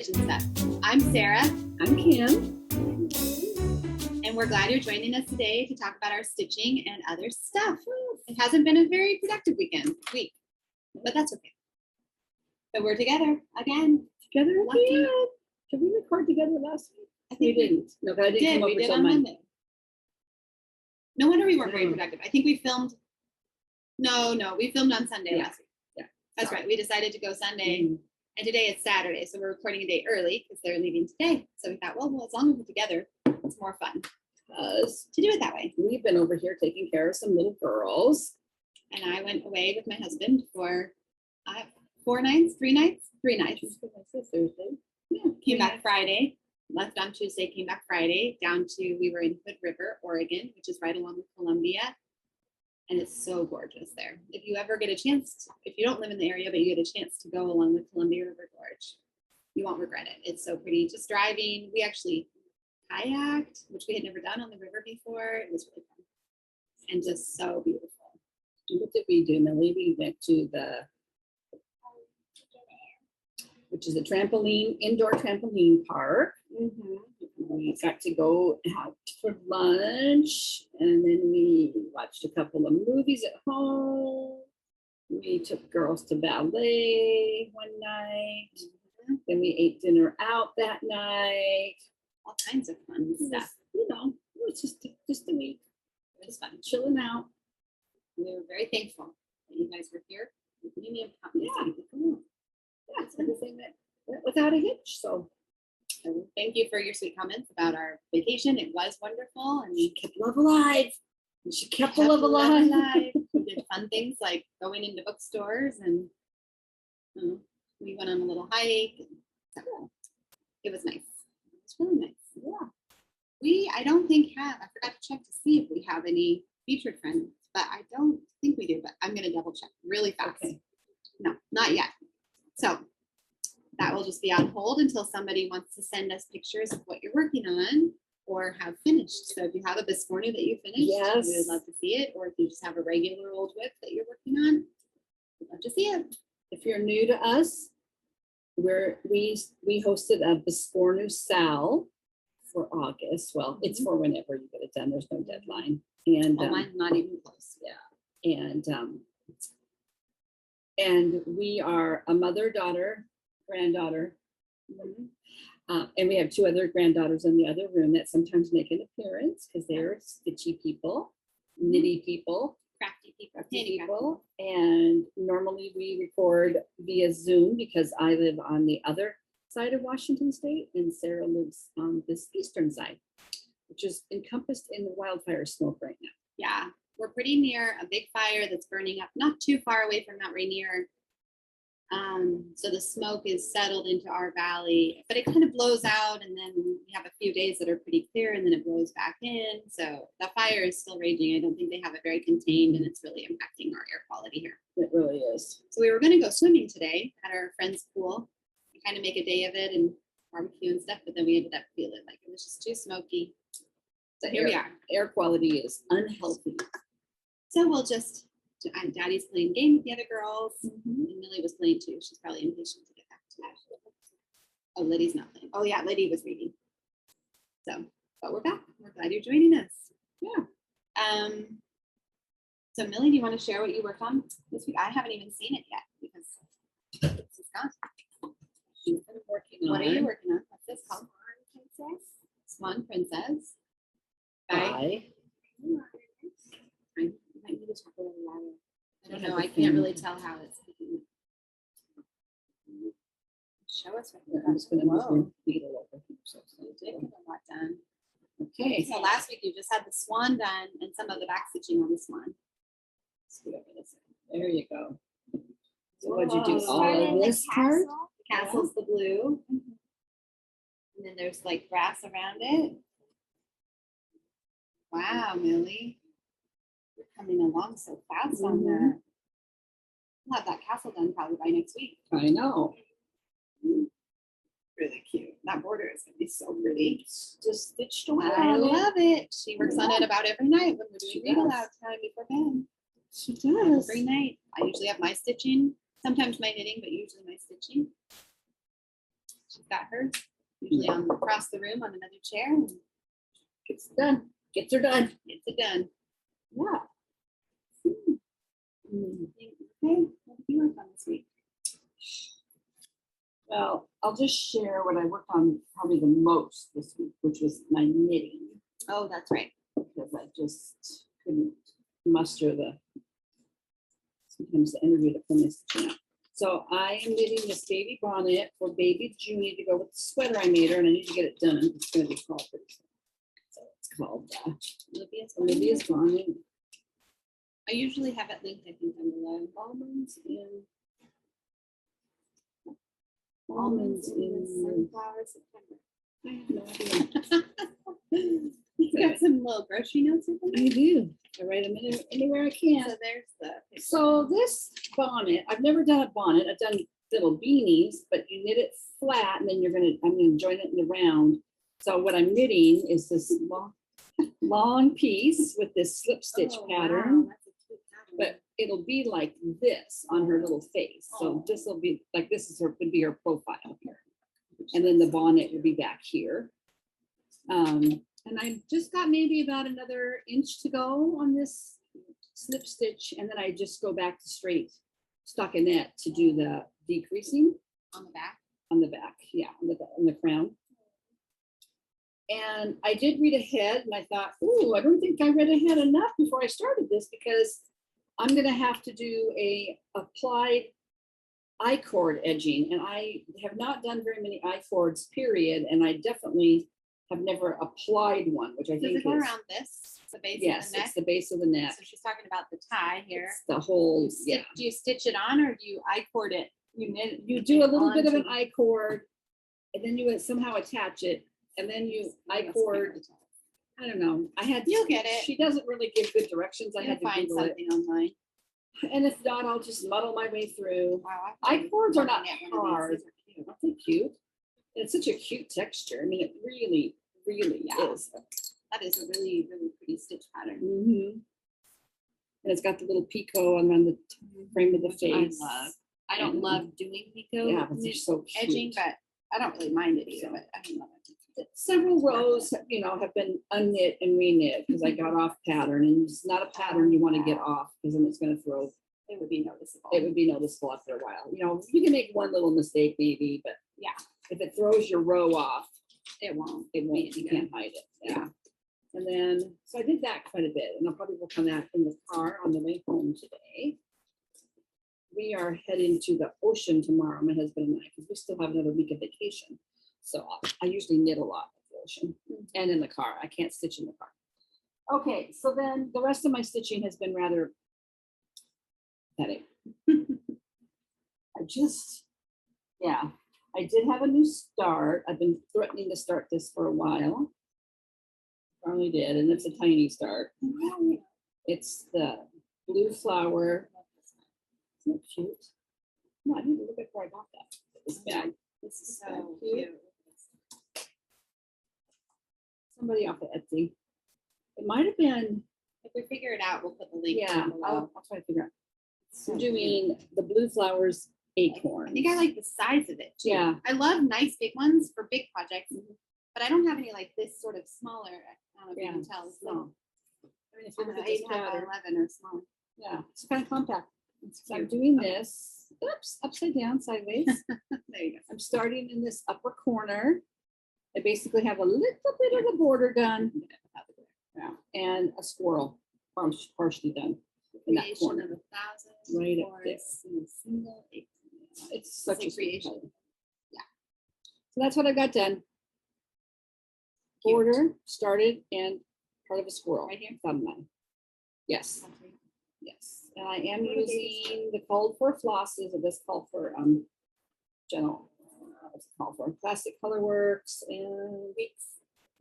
Stitch and Stuff. I'm Sarah. I'm Kim. And we're glad you're joining us today to talk about our stitching and other stuff. It hasn't been a very productive week, but that's okay. But we're together again. Together Lucky. again. Did we record together last week? I think we didn't. No, but I didn't come we over did till on Monday. Monday. No wonder we weren't very Mm. productive. I think we filmed. No, we filmed on Sunday Yeah. last week. Yeah. That's Sorry. right. We decided to go Sunday. Mhm. And today is Saturday, so we're recording a day early because they're leaving today. So we thought, well, as long as we're together, it's more fun Because to do it that way. we've been over here taking care of some little girls. And I went away with my husband for 3 nights. Thursday. Yeah, came back Friday, left on Tuesday, came back Friday, we were in Hood River, Oregon, which is right along with Columbia. And it's so gorgeous there. If you ever get a chance, if you don't live in the area, but you get a chance to go along the Columbia River Gorge, you won't regret it. It's so pretty. Just driving. We actually kayaked, which we had never done on the river before. It was really fun and just so beautiful. What did we do, Millie? We went to which is a indoor trampoline park. We got to go out for lunch, and then we watched a couple of movies at home. We took girls to ballet one night. Then we ate dinner out that night. All kinds of fun stuff. It was just a week. It was fun. Chilling out. We were very thankful that you guys were here. Yeah, it's everything that went without a hitch. So thank you for your sweet comments about our vacation. It was wonderful, and we kept love alive. And she kept the love alive. We did fun things like going into bookstores, and we went on a little hike. So it was nice. It was really nice. Yeah. I don't think I forgot to check to see if we have any featured friends, but I don't think we do, but I'm going to double check really fast. Okay. No, not yet. So that will just be on hold until somebody wants to send us pictures of what you're working on or have finished. So if you have a Biscornu that you finished, yes, we would love to see it. Or if you just have a regular old whip that you're working on, we'd love to see it. If you're new to us, we hosted a Biscornu SAL for August. Well, it's for whenever you get it done. There's no deadline. And mine's not even close. Yeah. And we are a mother, daughter, granddaughter. And we have 2 other granddaughters in the other room that sometimes make an appearance because they're stitchy people, nitty people, crafty people. And normally we record via Zoom because I live on the other side of Washington State and Sarah lives on this eastern side, which is encompassed in the wildfire smoke right now. Yeah, we're pretty near a big fire that's burning up not too far away from Mount Rainier. So the smoke is settled into our valley, but it kind of blows out, and then we have a few days that are pretty clear, and then it blows back in. So the fire is still raging. I don't think they have it very contained, and it's really impacting our air quality here. It really is. So we were going to go swimming today at our friend's pool and kind of make a day of it and barbecue and stuff, but then we ended up feeling like it was just too smoky. So here we are. Air quality is unhealthy. So we'll just, Daddy's playing game with the other girls, and Millie was playing too. She's probably impatient to get back to that. Oh, Liddy's not playing. Oh yeah, Liddy was reading. So, but we're back. We're glad you're joining us. Yeah. So Millie, do you want to share what you worked on this week? I haven't even seen it yet because it's gone. She's been working on. What are you working on? What's this called? Swan Princess. By. I might need to talk a little louder. I don't know. I can't really tell how it's speaking. Show us what I'm just going to move your feet a little bit. You did get a lot done. Okay. So last week you just had the swan done and some of the back stitching on the swan. There you go. So what'd you do? All of this part? The castle's the blue. And then there's like grass around it. Wow, Millie. You're coming along so fast on that. We'll have that castle done probably by next week. I know. Really cute. That border is going to be so pretty. Just stitched away. I love it. She works on it about every night when we're doing read aloud time before bed. She does. Every night. I usually have my stitching, sometimes my knitting, but usually my stitching. She's got hers usually on across the room on another chair. And Gets it done. Gets her done. gets it done. Yeah. Okay, what did you work on this week? Well, I'll just share what I worked on probably the most this week, which was my knitting, Oh, that's right. because I just couldn't muster sometimes the energy to put this down. So I am knitting this baby bonnet for baby Junie to go with the sweater I made her, and I need to get it done. It's going to be called pretty soon. So it's called Olivia's bonnet. I usually have it linked, I think, on the line. Almonds in sunflower September. I have no idea. You got some little grocery notes or I something? do. I write them anywhere I can. So there's the. So this bonnet, I've never done a bonnet. I've done little beanies, but you knit it flat and then I'm gonna join it in the round. So what I'm knitting is this long piece with this slip stitch pattern, That's a cute pattern. but it'll be like this on her little face. So this will be like, would be her profile here. And then the bonnet will be back here. And I just got maybe about another inch to go on this slip stitch. And then I just go back to straight stockinette to do the decreasing on the back. on the back. Yeah, on the crown. And I did read ahead and I thought, oh, I don't think I read ahead enough before I started this, because I'm going to have to do a applied I-cord edging. And I have not done very many I-cords, period. And I definitely have never applied one, which I Does think it go is, around this, the base yes, of the neck? it's the base of the neck. So she's talking about the tie here. It's the whole, yeah. Do you stitch it on or do you I-cord it? You knit. You do a little bit of an onto- I-cord, and then you would somehow attach it, and then you I-cord. I don't know. You'll get it. She doesn't really give good directions. I You'll had to find Google it. something online. And if not, I'll just muddle my way through. Wow, I-cords are not looking at one of hard. these. These are cute. Aren't they cute? And it's such a cute texture. I mean, it really, really Yeah. is. That is a really, really pretty stitch pattern. Mhm. And it's got the little picot around the frame of the Which face. I love. I don't love doing Pico Yeah, but they're so cute. edging, but I don't really mind it either. But I love it. Several rows, have been unknit and reknit because I got off pattern, and it's not a pattern you want to get off because then it's going to throw. It would be noticeable. It would be noticeable after a while. You can make one little mistake maybe, but Yeah, if it throws your row off, it won't. it won't. You can't hide it. Yeah. And then, so I did that quite a bit, and I'll probably work on that in the car on the way home today. We are heading to the ocean tomorrow, my husband and I, because we still have another week of vacation. So I usually knit a lot at the ocean and in the car. I can't stitch in the car. Okay, so then the rest of my stitching has been rather pathetic. I did have a new start. I've been threatening to start this for a while. Finally did, and it's a tiny start. It's the blue flower. Isn't it cute? No, I need to look at where I got that. This bag. This is so cute. Somebody off of Etsy. It might have been, If we figure it out, we'll put the link. yeah, down below. I'll try to figure out. So I'm cute. doing the blue flowers acorn. I think I like the size of it too. Yeah. I love nice big ones for big projects, but I don't have any like this sort of smaller. I don't know if you can tell. It's No. I mean, if you look at 8 this by pattern, 11 or smaller. yeah, it's kind of compact. It's So I'm cute. doing this, oops, upside down, sideways. There you go. I'm starting in this upper corner. I basically have a little bit of the border done. Yeah, and a squirrel partially done in that Creation corner. of 1,000 Right up for there. a single acorn. It's such a It's a sweet creation. color. So that's what I got done. Cute. Border started and part of a squirrel. Right here? Thumb line. Yes, yes. And I am What are these? using the called for flosses, or this called for general, what's it called for? Plastic Color Works and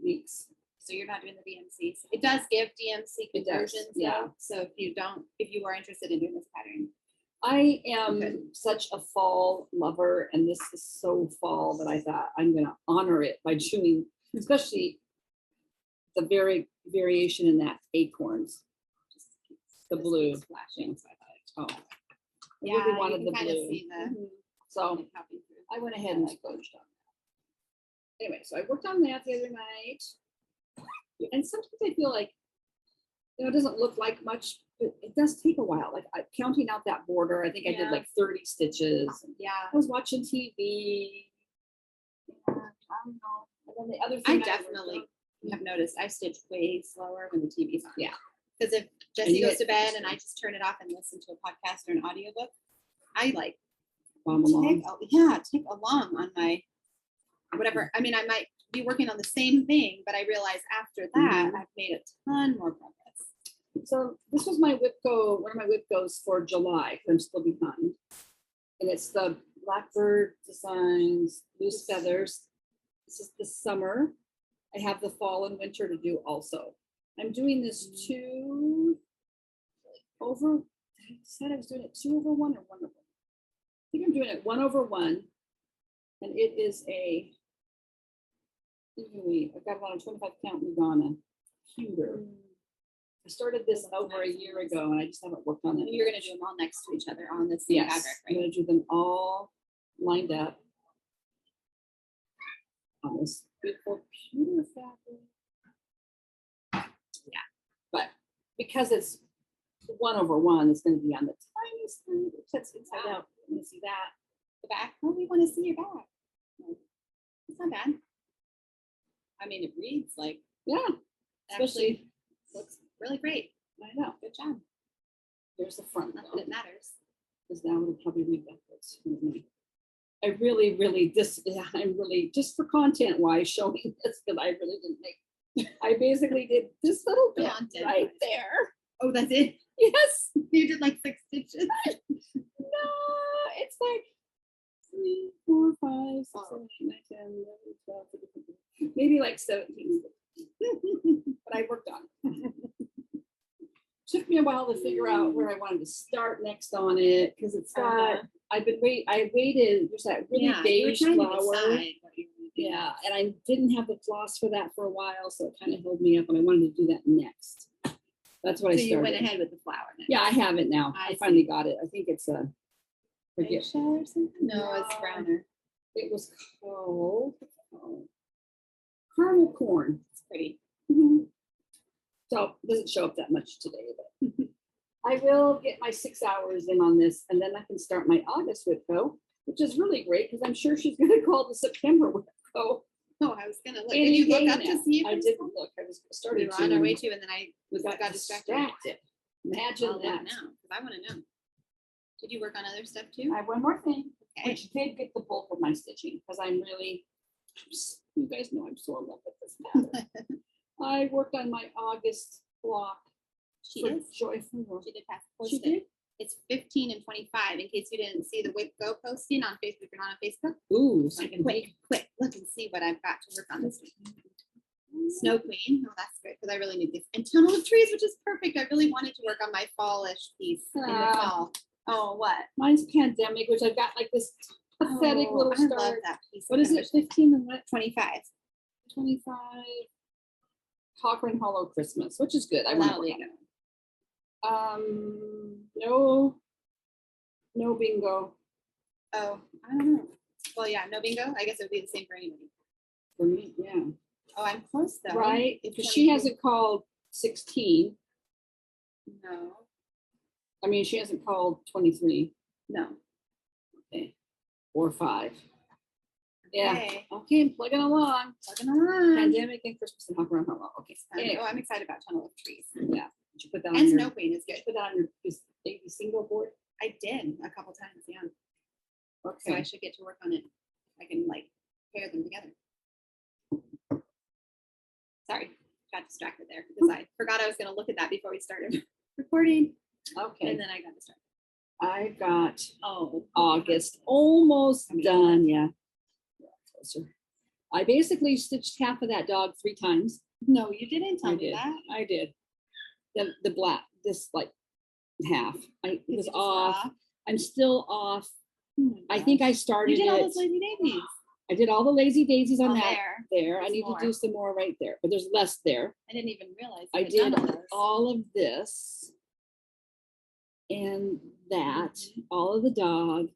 Weeks. So you're not doing the DMC. It does give DMC It does, conversions, yeah. though. So if you are interested in doing this pattern, I am Okay. such a fall lover, and this is so fall that I thought I'm going to honor it by doing, especially the variation in that acorns, the this blue. is flashing. So I thought, Oh, I yeah, really you wanted can the kind of blue. see the So like, popping through. I went ahead and splurged on anyway, so I worked on that the other night. And sometimes I feel like, you know, it doesn't look like much, but it does take a while. Like counting out that border, I think I did like 30 stitches. Yeah. I was watching TV. I don't know. And then the other thing I definitely have noticed I stitch way slower when the TV's on. Yeah. Because if Jesse goes to bed and I just turn it off and listen to a podcast or an audiobook, I like take along on my whatever. I mean, I might be working on the same thing, but I realize after that I've made a ton more progress. So this was my WIPCO, one of my WIPCOs for July, because I'm still behind. And it's the Blackbird Designs Loose Feathers. This is the summer. I have the fall and winter to do also. I'm doing this 2 over, I said I was doing it 2 over 1 or 1 over 1. I think I'm doing it 1 over 1. And it is a, I've got about a 25 count Lugana, pewter. I started this over a year ago and I just haven't worked on it. You're going to do them all next to each other on the same fabric, right? I'm going to do them all lined up on this beautiful pewter fabric. Yeah, but because it's 1 over 1, it's going to be on the tiniest thing. It sits inside out. You want to see that? The back? Oh, we want to see your back. It's not bad. I mean, it reads like, Yeah, actually looks really great. I know. Good job. There's the front. Not that it matters. Because now it'll probably read backwards. I really, I'm really, just for content wise, showing this, because I really didn't make, I basically did this little bit Content right wise. there. Oh, that's it? Yes. You did like 6 stitches? No, it's like 3, 4, 5, 6, 7, 8, 9, 10, 11, 12, 13, maybe like 17. But I worked on it. Took me a while to figure out where I wanted to start next on it, because it's got, I waited, there's that really beige flower. Yeah, and I didn't have the floss for that for a while, so it kind of held me up, and I wanted to do that next. That's what I started. So you went ahead with the flower next. Yeah, I have it now. I finally got it. I think it's a, forget. Eggshell or something? No, it's browner. It was called caramel corn. It's pretty. So it doesn't show up that much today, but I will get my 6 hours in on this, and then I can start my August WIPCO, which is really great because I'm sure she's going to call the September WIPCO. Oh, I was going to look. Did you look up to see if I didn't look. I was started we were on our way to, and then I got distracted. Imagine I'll that. look now, because I want to know. Did you work on other stuff too? I have one more thing, Okay. which did get the bulk of my stitching, because I'm really, you guys know I'm so in love with this pattern. I worked on my August block. She for is. Joyful World. She did pass. She did? It's 15 and 25. In case you didn't see the WIPCO posting on Facebook. You're not on Facebook. Ooh, So quick, look and see what I've got to work on this week. Snow Queen. Oh, that's great because I really need this. And Tunnel of Trees, which is perfect. I really wanted to work on my fallish piece in the fall. Oh, what? Mine's Pandemic, which I've got like this pathetic little I love start. that piece. What is it? 15 and what? 25. 25. Cochrane Hollow Christmas, which is good. I want to work on it. No bingo. Oh, I don't know. Well, yeah, no bingo. I guess it would be the same for anybody. For me, yeah. Oh, I'm close though. Right? Because she hasn't called 16. No. I mean, she hasn't called 23. No. Okay. Or 5. Yeah. Okay. Okay, I'm plugging along. Pandemic and Christmas and Cochrane Hollow. Okay. Anyway. Oh, I'm excited about Tunnel of Trees. Yeah. Did you put that on And your, Snow Queen is good. put that on your ABCingo board? I did a couple times, yeah. Okay. So I should get to work on it. I can like pair them together. Sorry, got distracted there because I forgot I was going to look at that before we started recording. Okay. And then I got distracted. I got August almost done. Yeah. Closer. I basically stitched half of that dog 3 times. No, you didn't tell I me did. that. I did. The black, this like half. I was off. I'm still off. Oh I think I started you did all it. those lazy daisies. I did all the lazy daisies on that there. I There's need more. to do some more right there, but there's less there. I didn't even realize I you had done did those. all of this and that, all of the dog,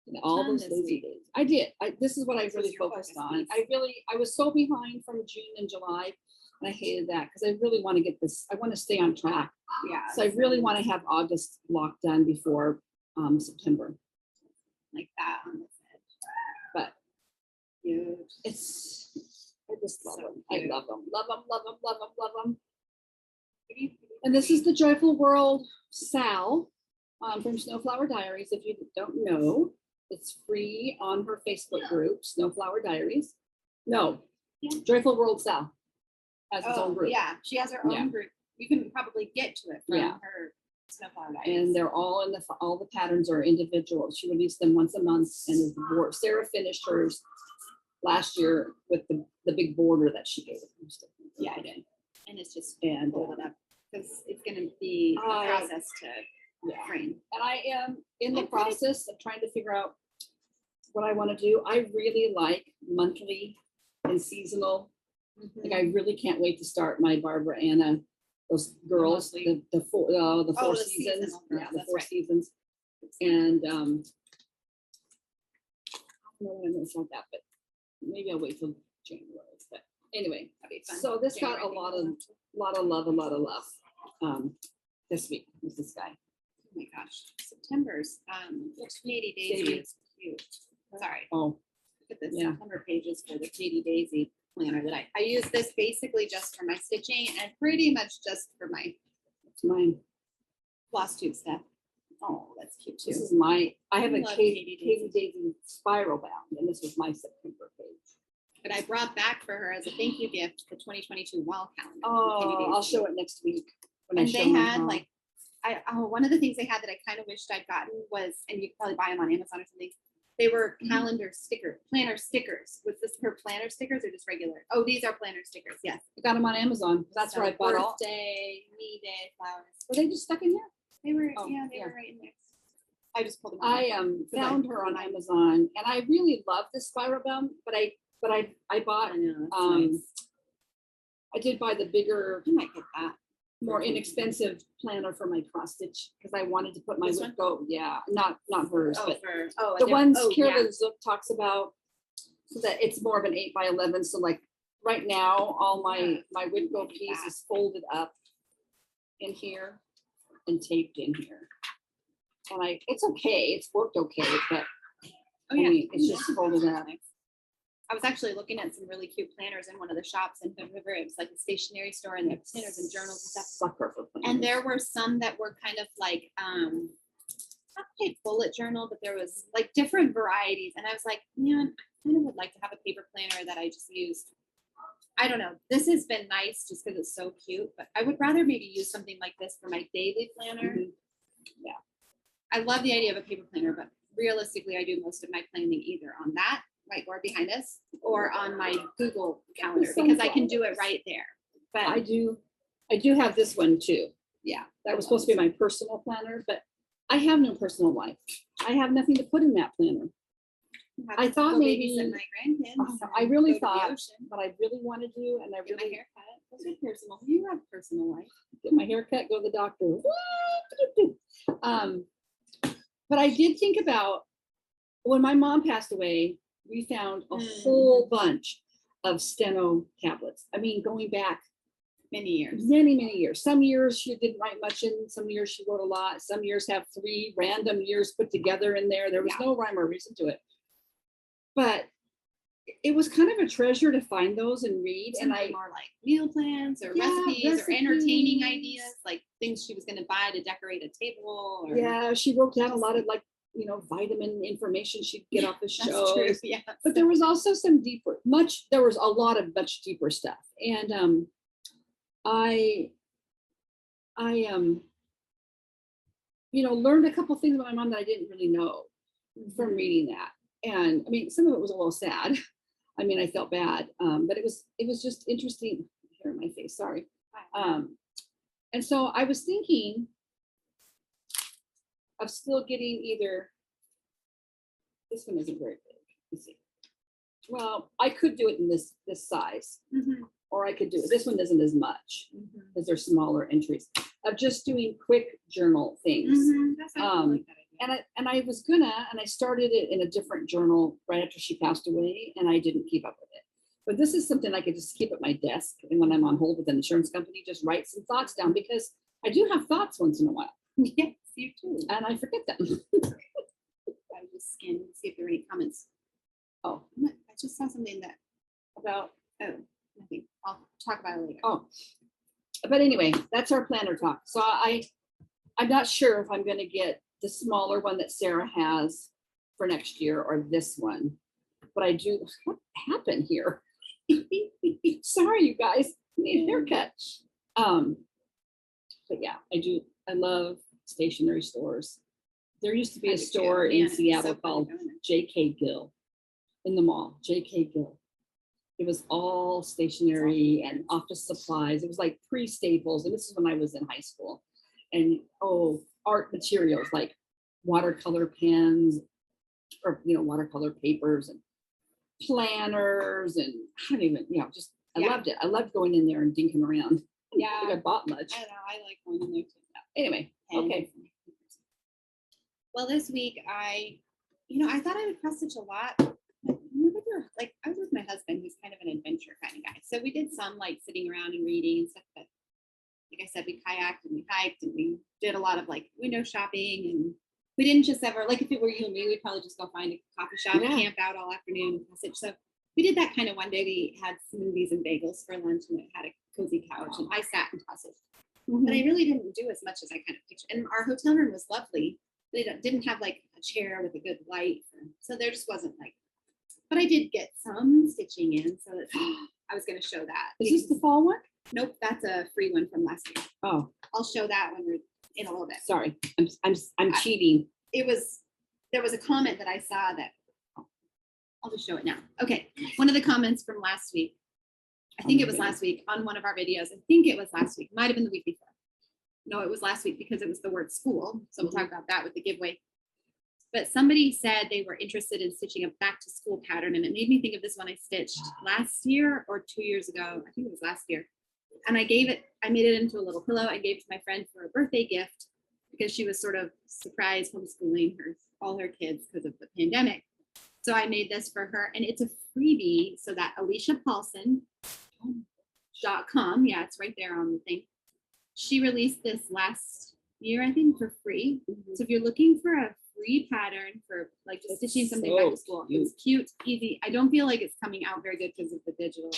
And all Ton those this lazy week. days. I did. This is what I This was really your focused focus on. piece. I was so behind from June and July. And I hated that because I really want to get this, I want to stay on track. Yeah. So I really want to have August locked done before September. like that on this edge. But Huge. it's, I just love So them. I cute. love them, love them, love them, love them, love them. Pretty, pretty, And this is pretty. the Joyful World SAL from Snowflower Diaries. If you don't know, it's free on her Facebook group, Snowflower Diaries. No, Yeah. Joyful World SAL has its own Oh, group. yeah, she has her own Yeah. group. You can probably get to it from Yeah. her Snowflower Diaries. And they're all in all the patterns are individual. She released them once a month, and is Sarah finished hers last year with the big border that she gave. Yeah, I did. And it's just And pull it up because it's going to be a I- process to yeah. frame. And I am in the Oh, pretty. process of trying to figure out what I want to do. I really like monthly and seasonal. Like I really can't wait to start my Barbara Anna, those girls, monthly. the four the seasons. seasonal girls, Yeah, the that's 4 right. seasons. And I don't know when I'm gonna start that, but maybe I'll wait till January. But anyway, That'd be fun. so this got a January, lot I think of is on. a lot of love this week with this guy. Oh my gosh, September's 80 Daisy Daisy. is cute. Sorry, Oh, look at this Yeah. September pages for the Katie Daisy planner that I use this basically just for my stitching and pretty much just for my it's mine. Flosstube stuff. Oh, that's cute This too. is I have I a love Katie Katie Daisy spiral bound, and this was my September page. But I brought back for her as a thank you gift the 2022 wall calendar. from Oh, Katie I'll Daisy. show it next week. When I And show they my had haul. like, one of the things they had that I kind of wished I'd gotten was, and you could probably buy them on Amazon or something. They were calendar planner stickers. Was this her planner stickers or just regular? Oh, these are planner stickers. Yes. I got them on Amazon. That's So where I bought all. birthday, me day, flowers. Were they just stuck in here? They were, Oh, yeah, they yeah. were right in there. I just pulled them. out. I found her on Amazon, and I really love this spiral bound, but I bought I know, that's um, nice. I did buy the bigger, I might get that. more inexpensive planner for my cross stitch because I wanted to put my This whip go. Yeah, not hers, but Oh, the ones yeah. Carolyn Zook talks about, so that it's more of an 8x11. So like right now, all my Whitco piece is folded up in here and taped in here. And it's okay, it's worked okay, but Oh, I yeah. mean, it's just folded up. I was actually looking at some really cute planners in one of the shops in Hood River. It was like a stationery store and they have planners and journals and stuff. Sucker for planners. And there were some that were kind of like, not a bullet journal, but there was like different varieties. And I was like, man, I kind of would like to have a paper planner that I just used. I don't know. This has been nice just because it's so cute, but I would rather maybe use something like this for my daily planner. Mhm. Yeah. I love the idea of a paper planner, but realistically, I do most of my planning either on that whiteboard behind us or on my Google calendar because I can do it right there. But I do have this one too. Yeah, that was supposed to be my personal planner, but I have no personal life. I have nothing to put in that planner. I thought go maybe- babysit my grandkids. I and really go to the thought- ocean, But I really want to do, and I get my really hair cut. Those are personal. You have personal life. get my hair cut, go to the doctor. But I did think about when my mom passed away, we found a whole bunch of steno tablets. I mean, going back Many years. many, many years. Some years she didn't write much in, some years she wrote a lot. Some years have 3 random years put together in there. There was Yeah. no rhyme or reason to it. But it was kind of a treasure to find those and read. Some And of them are like meal plans or Yeah, recipes or entertaining recipes. ideas, like things she was going to buy to decorate a table. Or, yeah, she wrote down a lot of vitamin information she'd get off the that's show. true. Yeah. But there was also some there was a lot of much deeper stuff. And I learned a couple things about my mom that I didn't really know from reading that. And I mean, some of it was a little sad. I mean, I felt bad, but it was just interesting. Hair in my face, sorry. And so I was thinking of still getting either. This one isn't very big. Let's see. Well, I could do it in this size, Mhm. or I could do it. This one isn't as much Mhm. because they're smaller entries of just doing quick journal things. Mhm. That's I Um, like that idea. And I was gonna, and I started it in a different journal right after she passed away, and I didn't keep up with it. But this is something I could just keep at my desk, and when I'm on hold with an insurance company, just write some thoughts down, because I do have thoughts once in a while. Yes, you too. And I forget them. I was just scanning to see if there were any comments. Oh, I just saw something that about, nothing. I'll talk about it later. oh. But anyway, that's our planner talk. So I'm not sure if I'm going to get the smaller one that Sarah has for next year or this one. But I do. What happened here? Sorry, you guys. I need a haircut. But yeah, I love stationery stores. There used to be a store in Seattle called J.K. Gill in the mall. J.K. Gill. It was all stationery and office supplies. It was like pre-Staples. And this is when I was in high school. And art materials like watercolor pens, or watercolor papers and planners, and I don't even, I loved it. I loved going in there and dinking around. Yeah, I don't think I bought much. I know. I like going in there too. Anyway, okay. Well, this week I thought I would cross stitch a lot. Like I was with my husband, who's kind of an adventure kind of guy. So we did some like sitting around and reading and stuff. But like I said, we kayaked and we hiked and we did a lot of like window shopping, and we didn't just ever, like if it were you and me, we'd probably just go find a coffee shop, camp out all afternoon and cross stitch. So we did that kind of one day. We had smoothies and bagels for lunch, and it had a cozy couch, and I sat and cross stitched. But I really didn't do as much as I kind of pictured. And our hotel room was lovely. They didn't have like a chair with a good light. So there just wasn't like, but I did get some stitching in. So I was going to show that. Is this the fall one? Nope. That's a free one from last year. Oh, I'll show that when we're in a little bit. sorry. I'm cheating. There was a comment that I saw that I'll just show it now. Okay. One of the comments from last week, I think it was last week on one of our videos. I think it was last week. Might have been the week before. No, it was last week because it was the word school. So we'll talk about that with the giveaway. But somebody said they were interested in stitching a back to school pattern. And it made me think of this one I stitched last year or 2 years ago. I think it was last year. And I made it into a little pillow. I gave it to my friend for a birthday gift because she was sort of surprised homeschooling all her kids because of the pandemic. So I made this for her, and it's a freebie. So that AliciaPaulson.com. Yeah, it's right there on the thing. She released this last year, I think, for free. So if you're looking for a free pattern for like just stitching something back to school, it's cute, easy. I don't feel like it's coming out very good because of the digital,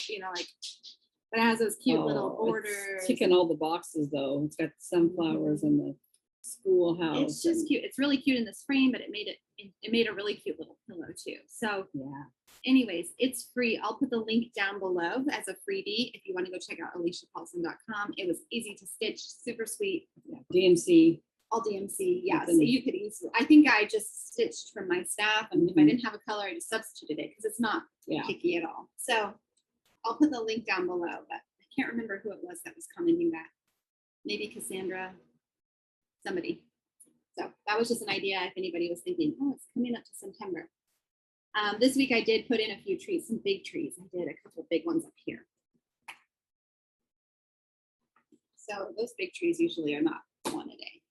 but it has those cute little borders. It's ticking all the boxes though. It's got sunflowers and the schoolhouse. It's just cute. It's really cute in this frame, but it made a really cute little pillow too. So yeah. Anyways, it's free. I'll put the link down below as a freebie if you want to go check out AliciaPaulson.com. It was easy to stitch, super sweet. Yeah. DMC. All DMC, yeah. So you could easily, I think I just stitched from my staff, and if I didn't have a color, I just substituted it because it's not picky at all. So I'll put the link down below, but I can't remember who it was that was commenting that. Maybe Cassandra, somebody. So that was just an idea if anybody was thinking, oh, it's coming up to September. This week I did put in a few trees, some big trees. I did a couple big ones up here. So those big trees usually are not one a day.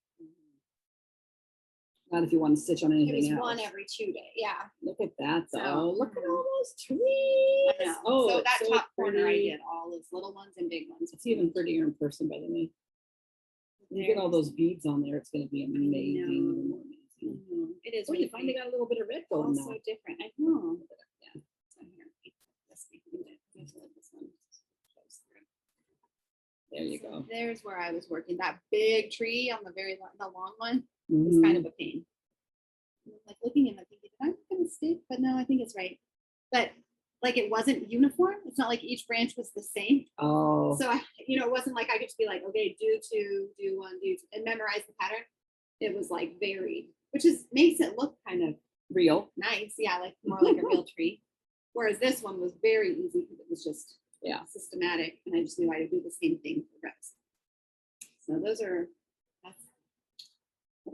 Not if you want to stitch on anything else. It was one every 2 days. Yeah. Look at that though. So, look at all those trees. I know. Oh, so that so top corner I pretty. did all those little ones and big ones. It's even prettier in person, by the way. When you get all those beads on there, it's going to be amazing. Even more amazing. It is. Oh, you finally got a little bit of red going now. So different. I know. Yeah. So here, this one. There you go. There's where I was working. That big tree on the long one was kind of a pain. Like looking and thinking, I'm going to stick, but no, I think it's right. But like it wasn't uniform. It's not like each branch was the same. Oh. So it wasn't like I could just be like, okay, do 2, do 1, do 2, and memorize the pattern. It was like varied, which makes it look kind of real. Nice. Yeah, like more like a real tree. Whereas this one was very easy because it was just systematic, and I just knew I would do the same thing for reps. So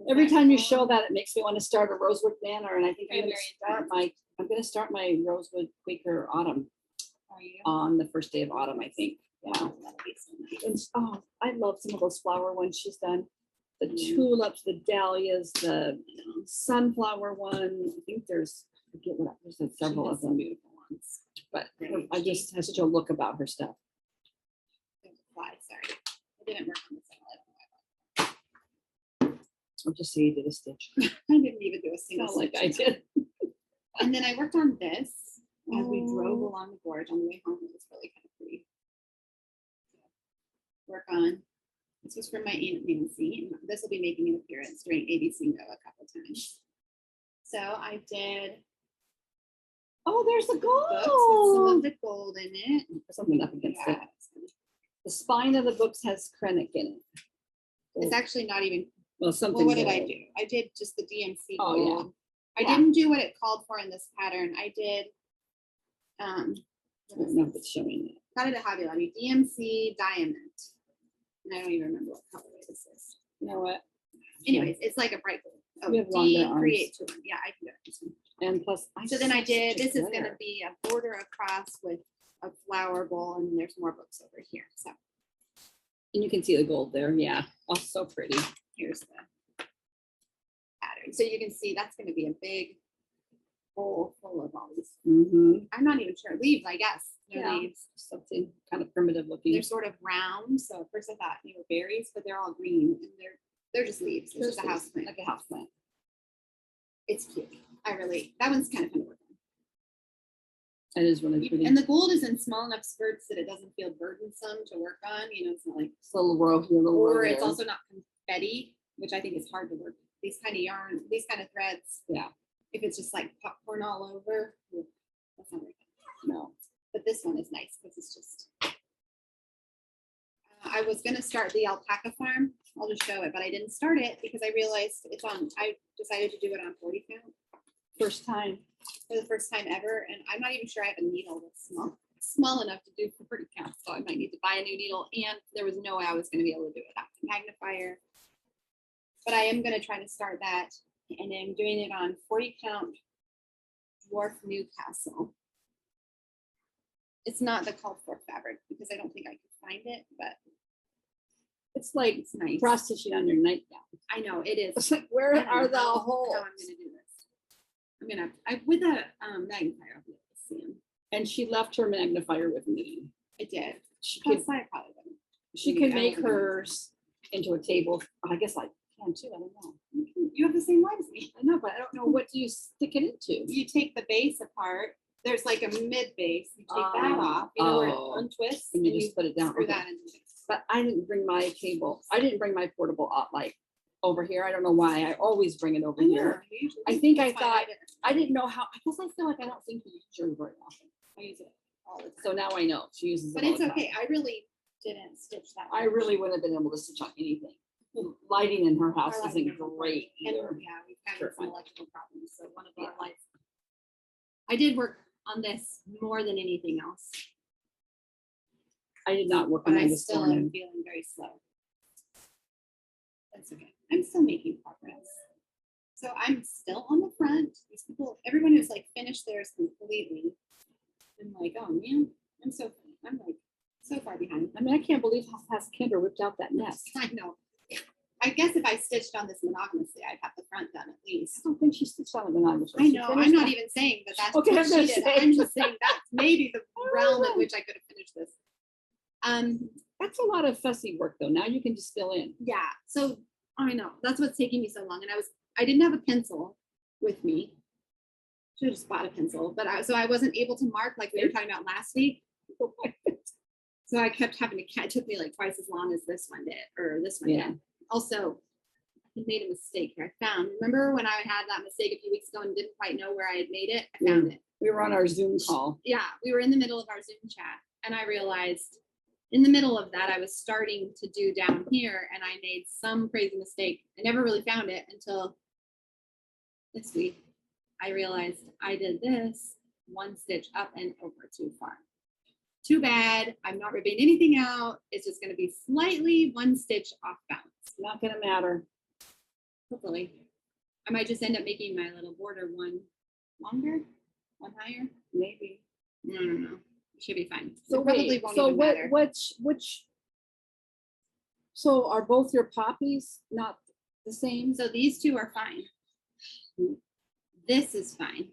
every time you show that, it makes me want to start a Rosewood banner, and I think I'm going to start my Rosewood Quaker Autumn. Are you? On the first day of autumn, I think. Yeah. And, I love some of those flower ones she's done. the tulips, the dahlias, the sunflower one. I think there's, I forget what, there's several of them. Beautiful ones. But I just have such a look about her stuff. Fly, sorry. I didn't work on this at all. I'll just say you did a stitch. I didn't even do a single Not like stitch I in did. that. And then I worked on this as we drove along the gorge on the way home. It was really kind of pretty. Work on. This was from my Aunt Nancy. And this will be making an appearance during ABCingo a couple times. So I did Oh, there's the books with some gold. of the gold in it. Something up against it. Yeah, The spine of the books has krennic in it. it's actually not even. Well, something. Well, what did I gold. do? I did just the DMC Oh, yeah. gold. I Yeah. didn't do what it called for in this pattern. I did. I What don't is know if this? it's showing it. Got it at Hobby Lobby. DMC diamond. And I don't even remember what colorway this is. You know what? Anyways, it's like a bright gold. Oh, We have longer arms. create to yeah, I can do this one. And plus, So then I did. such a This is going to glare. be a border across with a flower bowl, and then there's more books over here. So And you can see the gold there. Yeah. Oh, so pretty. here's the pattern. So you can see that's going to be a big bowl full of all these. Mm-hmm. I'm not even sure leaves. I guess they're Yeah. leaves. Something kind of primitive looking. They're sort of round. So at first I thought they were berries, but they're all green, and they're just leaves. It's just a house plant. Like a house plant. It's cute. That one's kind of fun to work That is really on. pretty. And the gold is in small enough skirts that it doesn't feel burdensome to work on. You know, it's not like, It's a little row here, a little row or it's there. also not confetti, which I think is hard to work. These kind of yarn, these kind of threads. Yeah. If it's just like popcorn all over, that's not very good. No. But this one is nice because it's just. I was going to start the Alpaca Farm. I'll just show it, but I didn't start it because I realized it's on. I decided to do it on 40 count First time. for the first time ever, and I'm not even sure I have a needle that's small enough to do 40 count. So I might need to buy a new needle, and there was no way I was going to be able to do it without the magnifier. But I am going to try to start that, and I'm doing it on 40 count dwarf Newcastle. It's not the called for fabric because I don't think I could find it, but It's like it's nice. cross stitching on your nightgown. I know it is. It's like, where I don't are know the how holes? I'm gonna do this. I'm gonna with a magnifier. I'll be able to see them. And she left her magnifier with me. I did. She Plus, could, I probably wouldn't. she maybe can I make wouldn't. hers into a table. I guess I can too. I don't know. You have the same line as me. I know, but I don't know what do you stick it into. You take the base apart. There's like a mid base. You take that off. You know where it Oh. untwists, And you just put it down. screw Okay. that into it. But I didn't bring my table. I didn't bring my portable up like over here. I don't know why. I always bring it over here. I think I thought- I didn't know how. I guess I feel like I don't think you use yours very often. I use it all the time. So now I know she uses it. But all it's the time. okay. I really didn't stitch that. I much. really wouldn't have been able to stitch on anything. Lighting in her house Our lighting isn't is great And either. yeah, we've had Sure, some fine. electrical problems. So one of Yeah. our lights. I did work on this more than anything else, I did not work but on I it this still am morning. feeling very slow. That's okay. I'm still making progress. So I'm still on the front. These people, everyone who's like finished theirs completely. I'm like, oh man, I'm like so far behind. I mean, I can't believe how fast Kendra whipped out that nest. I know. I guess if I stitched on this monogamously, I'd have the front done at I least. don't think she stitched on it when I was. I know. I'm not even saying that that's Okay, I what was she gonna did. say. I'm just saying that's maybe the realm in Oh. which I could have finished this. That's a lot of fussy work though. Now you can just fill in. Yeah. So I know that's what's taking me so long. And I didn't have a pencil with me. Should have just bought a pencil, but so I wasn't able to mark like we were talking about last week. So I kept having to. It took me like twice as long as this one did, or this one Yeah. did. Also, I made a mistake here. I found. Remember when I had that mistake a few weeks ago and didn't quite know where I had made it? I found it. We were on our Zoom call. Yeah, we were in the middle of our Zoom chat, and I realized in the middle of that I was starting to do down here, and I made some crazy mistake. I never really found it until this week. I realized I did this one stitch up and over too far. Too bad. I'm not ripping anything out. It's just going to be slightly one stitch off balance. Not gonna matter. Hopefully, I might just end up making my little border one longer, one higher. Maybe. No. It should be fine. So It probably wait, won't so even matter. which, so are both your poppies not the same. So these two are fine. This is fine.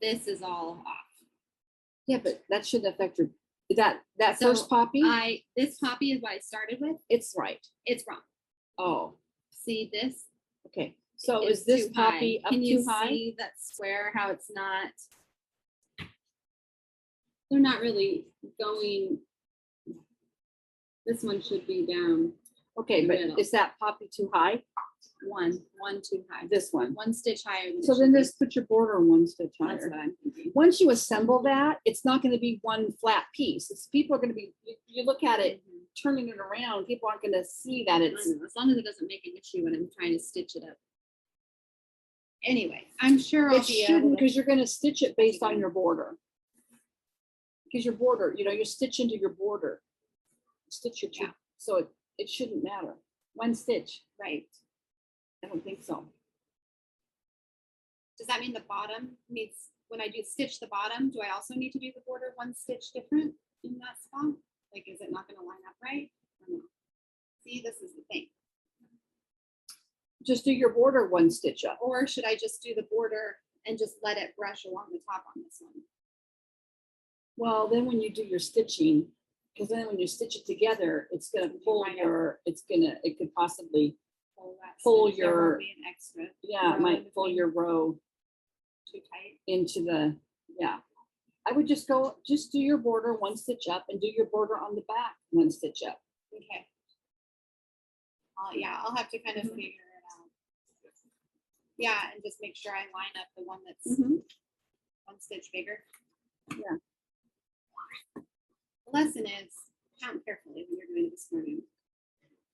This is all off. Yeah, but that shouldn't affect your, that So first poppy, this poppy is what I started with. it's right. It's wrong. Oh, See this? okay. So is this too poppy high. up Can you too high? see that square, how it's not? They're not really going. This one should be down Okay, the but middle. is that poppy too high? one too high. This one. One stitch higher than it So should then be. just put your border one stitch That's higher. what I'm thinking. Once you assemble that, it's not going to be one flat piece. It's people are going to be, you look at it, Mhm. turning it around, people aren't going to see that it's, I know, as long as it doesn't make an issue when I'm trying to stitch it up. Anyway, I'm sure I'll it be shouldn't, able to. because you're going to stitch it based on your border. Because your border, you know, you stitch into your border. Stitch your two, Yeah. so it shouldn't matter. One stitch, Right. I don't think so. Does that mean the bottom needs, when I do stitch the bottom, do I also need to do the border one stitch different in that spot? Like, is it not going to line up right? Or no? See, this is the thing. Just do your border one stitch up. Or should I just do the border and just let it brush along the top on this one? Well, then when you do your stitching, because then when you stitch it together, it's gonna pull Line up. your, it could possibly, Pull that Pull stitch. There won't your- be an extra yeah, it row might in pull between. your row Too tight. into the, yeah. I would just do your border one stitch up and do your border on the back one stitch up. Okay. Yeah, I'll have to kind of Mhm. figure it out. Yeah, and just make sure I line up the one that's one stitch bigger. Yeah. The lesson is count carefully when you're doing this morning.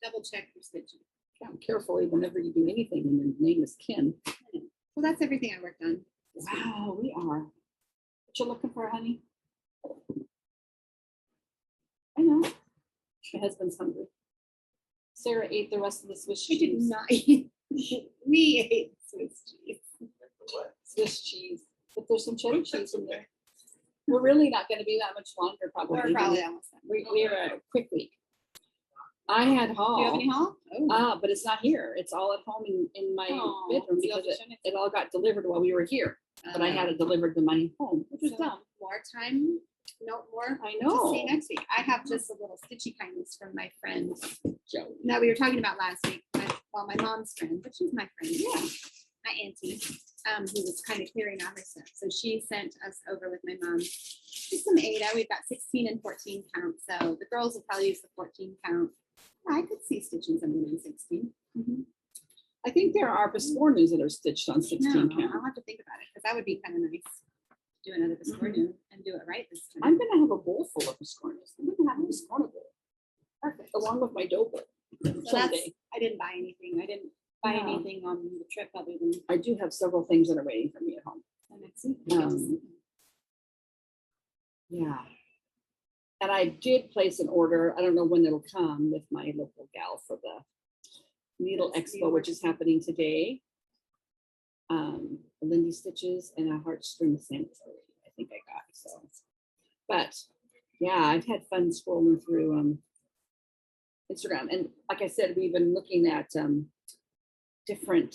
Double check your stitching. Count carefully whenever you do anything, and your name is Kim. Well, that's everything I worked on. this week. Wow, we are. What you looking for, honey? I know. My husband's hungry. Sarah ate the rest of the Swiss I did cheese. not eat. We ate Swiss cheese. Swiss cheese, but there's some cheddar cheese in there. We're really not going to be that much longer, probably. We're probably almost done. We are a quick week. I had Do you have any haul, haul? but it's not here. It's all at home in my Oh, bedroom so you'll because have to show me. it all got delivered while we were here. But I had it delivered to my home, which was So, dumb. more time, no more. I To know. see next week. I have just a little stitchy kindness from my friend Joe. that we were talking about last week. My mom's friend, but she's my friend. Yeah. My auntie, who was kind of clearing out her stuff. So she sent us over with my mom just some Ada. We've got 16 and 14 count. So the girls will probably use the 14 count. I could see stitching something in 16. I think there are Biscornus that are stitched on 16 No, count. I'll have to think about it because that would be kind of nice. Do another Biscornu and do it right this time. I'm gonna have a bowl full of Biscornus. I'm gonna have a Biscornu bowl Perfect. along with my dough bowl So that's, someday. I didn't buy anything. I didn't buy Yeah. anything on the trip other than I do have several things that are waiting for me at home. the next week. Yeah. And I did place an order. I don't know when it'll come with my local gal for the Needle Yes, Expo, needle which is happening today. The Lindy stitches and a heartstring sandals already, I think I got, so. But yeah, I've had fun scrolling through Instagram. And like I said, we've been looking at different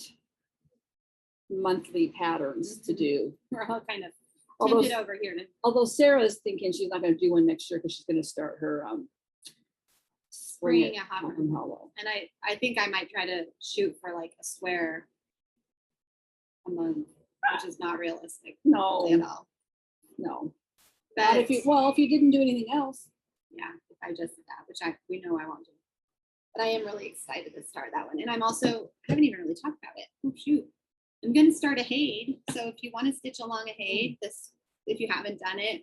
monthly patterns to do. We're all kind of Although, tempted over here to although Sarah's thinking she's not gonna do one next year because she's gonna start her Spring at a hopper. Hopper Hollow. And I think I might try to shoot for like a square a month, which is not realistic No, at all. no. But Not if you didn't do anything else. yeah, if I just did that, which we know I won't do. But I am really excited to start that one. And I'm also, I haven't even really talked about it. Oh shoot. I'm gonna start a Haid. So if you want to stitch along a Haid, if you haven't done it,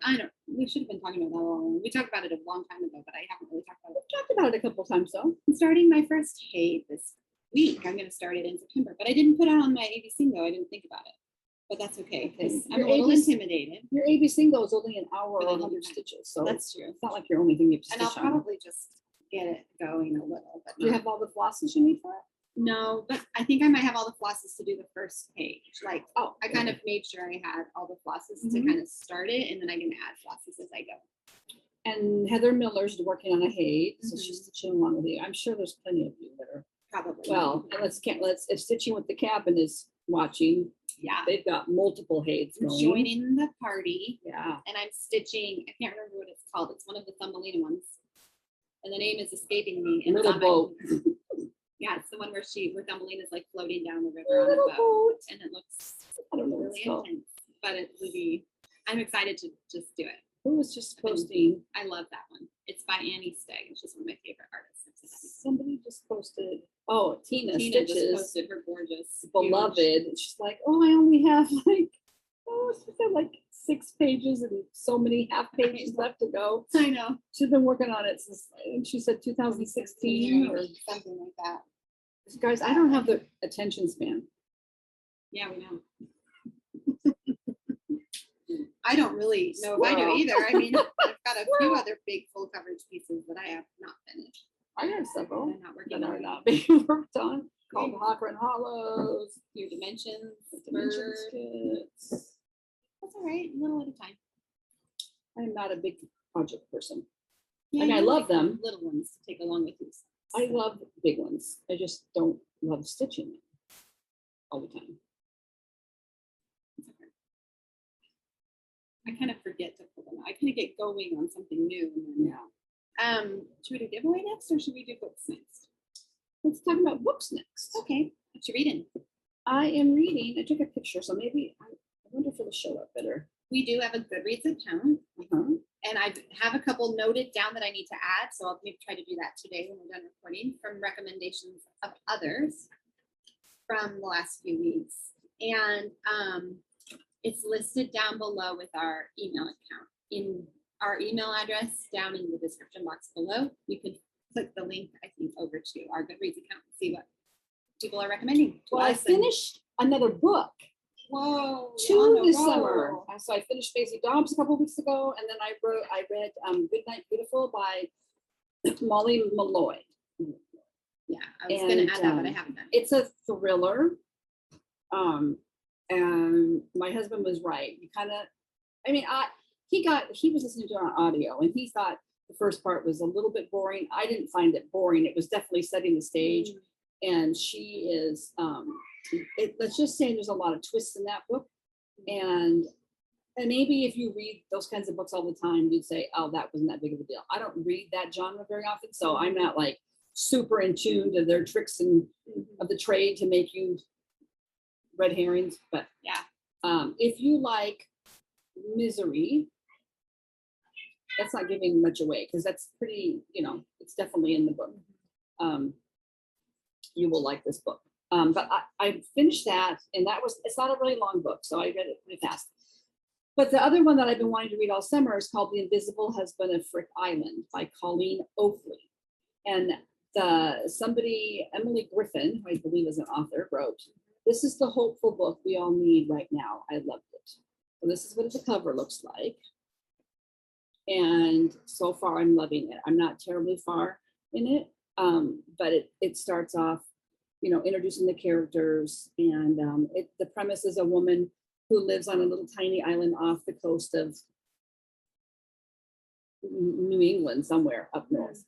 we should have been talking about that all. We talked about it a long time ago, but I haven't really talked about it. We've talked about it a couple times though. I'm starting my first Haid this week. I'm going to start it in September, but I didn't put it on my ABCingo. I didn't think about it, but that's okay. 'Cause I'm Your a little ABC intimidated. Your ABCingo is only an hour But or I didn't 100 do that. stitches, so That's true. it's not like you're only thing you have to And I'll stitch on. probably just get it going a little, but Do you not- have all the flosses you need for it? no, but I think I might have all the flosses to do the first page. Like, Oh, I kind of made sure I had all the flosses to Mhm. kind of start it, and then I can add flosses as I go. And Heather Miller's working on a Haid, so Mhm. she's stitching along with you. I'm sure there's plenty of you that are. Probably. Well, and if Stitching with the Cabin is watching, Yeah. they've got multiple hates I'm going. joining the party. Yeah. And I'm stitching, I can't remember what it's called. It's one of the Thumbelina ones. And the name is escaping me. And it's Little on my- boat. Yeah, it's the one where Thumbelina's like floating down the river on a Little boat. boat. And it looks I don't know what really it's called. intense. But it would be, I'm excited to just do it. Who was just posting? I love that one. It's by Annie Stagg. It's just one of my favorite artists. Somebody just posted. Oh, Tina Tina just Stitches, posted her gorgeous beloved. huge- And she's like, oh, I only have like 6 pages and so many half pages left to go. I know. She's been working on it since, I think she said 2016 or something like that. guys. I don't have the attention span. Yeah, we know. I don't really know if I do Squirrel. either. I mean, I've got a few other big full coverage pieces that I have not finished. I got several I'm not working that are on not being worked on. Called Okay. Hawker and Hollows. Your dimensions, Dimension bird. skits. That's all right, a little at a time. I'm not a big project person. Yeah, Like, I you love the them. little ones to take along with you. I love big ones. I just don't love stitching them all the time. I kind of forget to pull them out. I kind of get going on something new. And then, Yeah. should we do giveaway next or should we do books next? Let's talk about books next. Okay, what you reading? I am reading. I took a picture, so maybe I wonder if it'll show up better. We do have a GoodReads account. Uh-huh. And I have a couple noted down that I need to add, so I'll maybe try to do that today when we're done recording from recommendations of others from the last few weeks. And it's listed down below with our email account. In our email address down in the description box below, you can click the link, I think, over to our GoodReads account and see what people are recommending. to Well, I us. And- finished another book. Whoa, Two on a this roll. summer. So I finished Maisie Dobbs a couple weeks ago, and then I read Good Night Beautiful by Molly Malloy. Yeah, I was gonna And, add that, but I haven't done it. It's a thriller. And my husband was right. You kind of, I mean, he was listening to it on audio, and he thought the first part was a little bit boring. I didn't find it boring. It was definitely setting the stage. And she is, let's just say there's a lot of twists in that book. And maybe if you read those kinds of books all the time, you'd say, oh, that wasn't that big of a deal. I don't read that genre very often, so I'm not like super in tune to their tricks and of the trade to make you red herrings. But Yeah. If you like Misery, that's not giving much away because that's pretty, it's definitely in the book. You will like this book. But I finished that, and it's not a really long book, so I read it pretty fast. But the other one that I've been wanting to read all summer is called The Invisible Husband of Frick Island by Colleen Oakley. And Emily Griffin, who I believe is an author, wrote, "This is the hopeful book we all need right now. I loved it." So this is what the cover looks like. And so far I'm loving it. I'm not terribly far in it, but it starts off, introducing the characters. And the premise is a woman who lives on a little tiny island off the coast of New England, somewhere up north.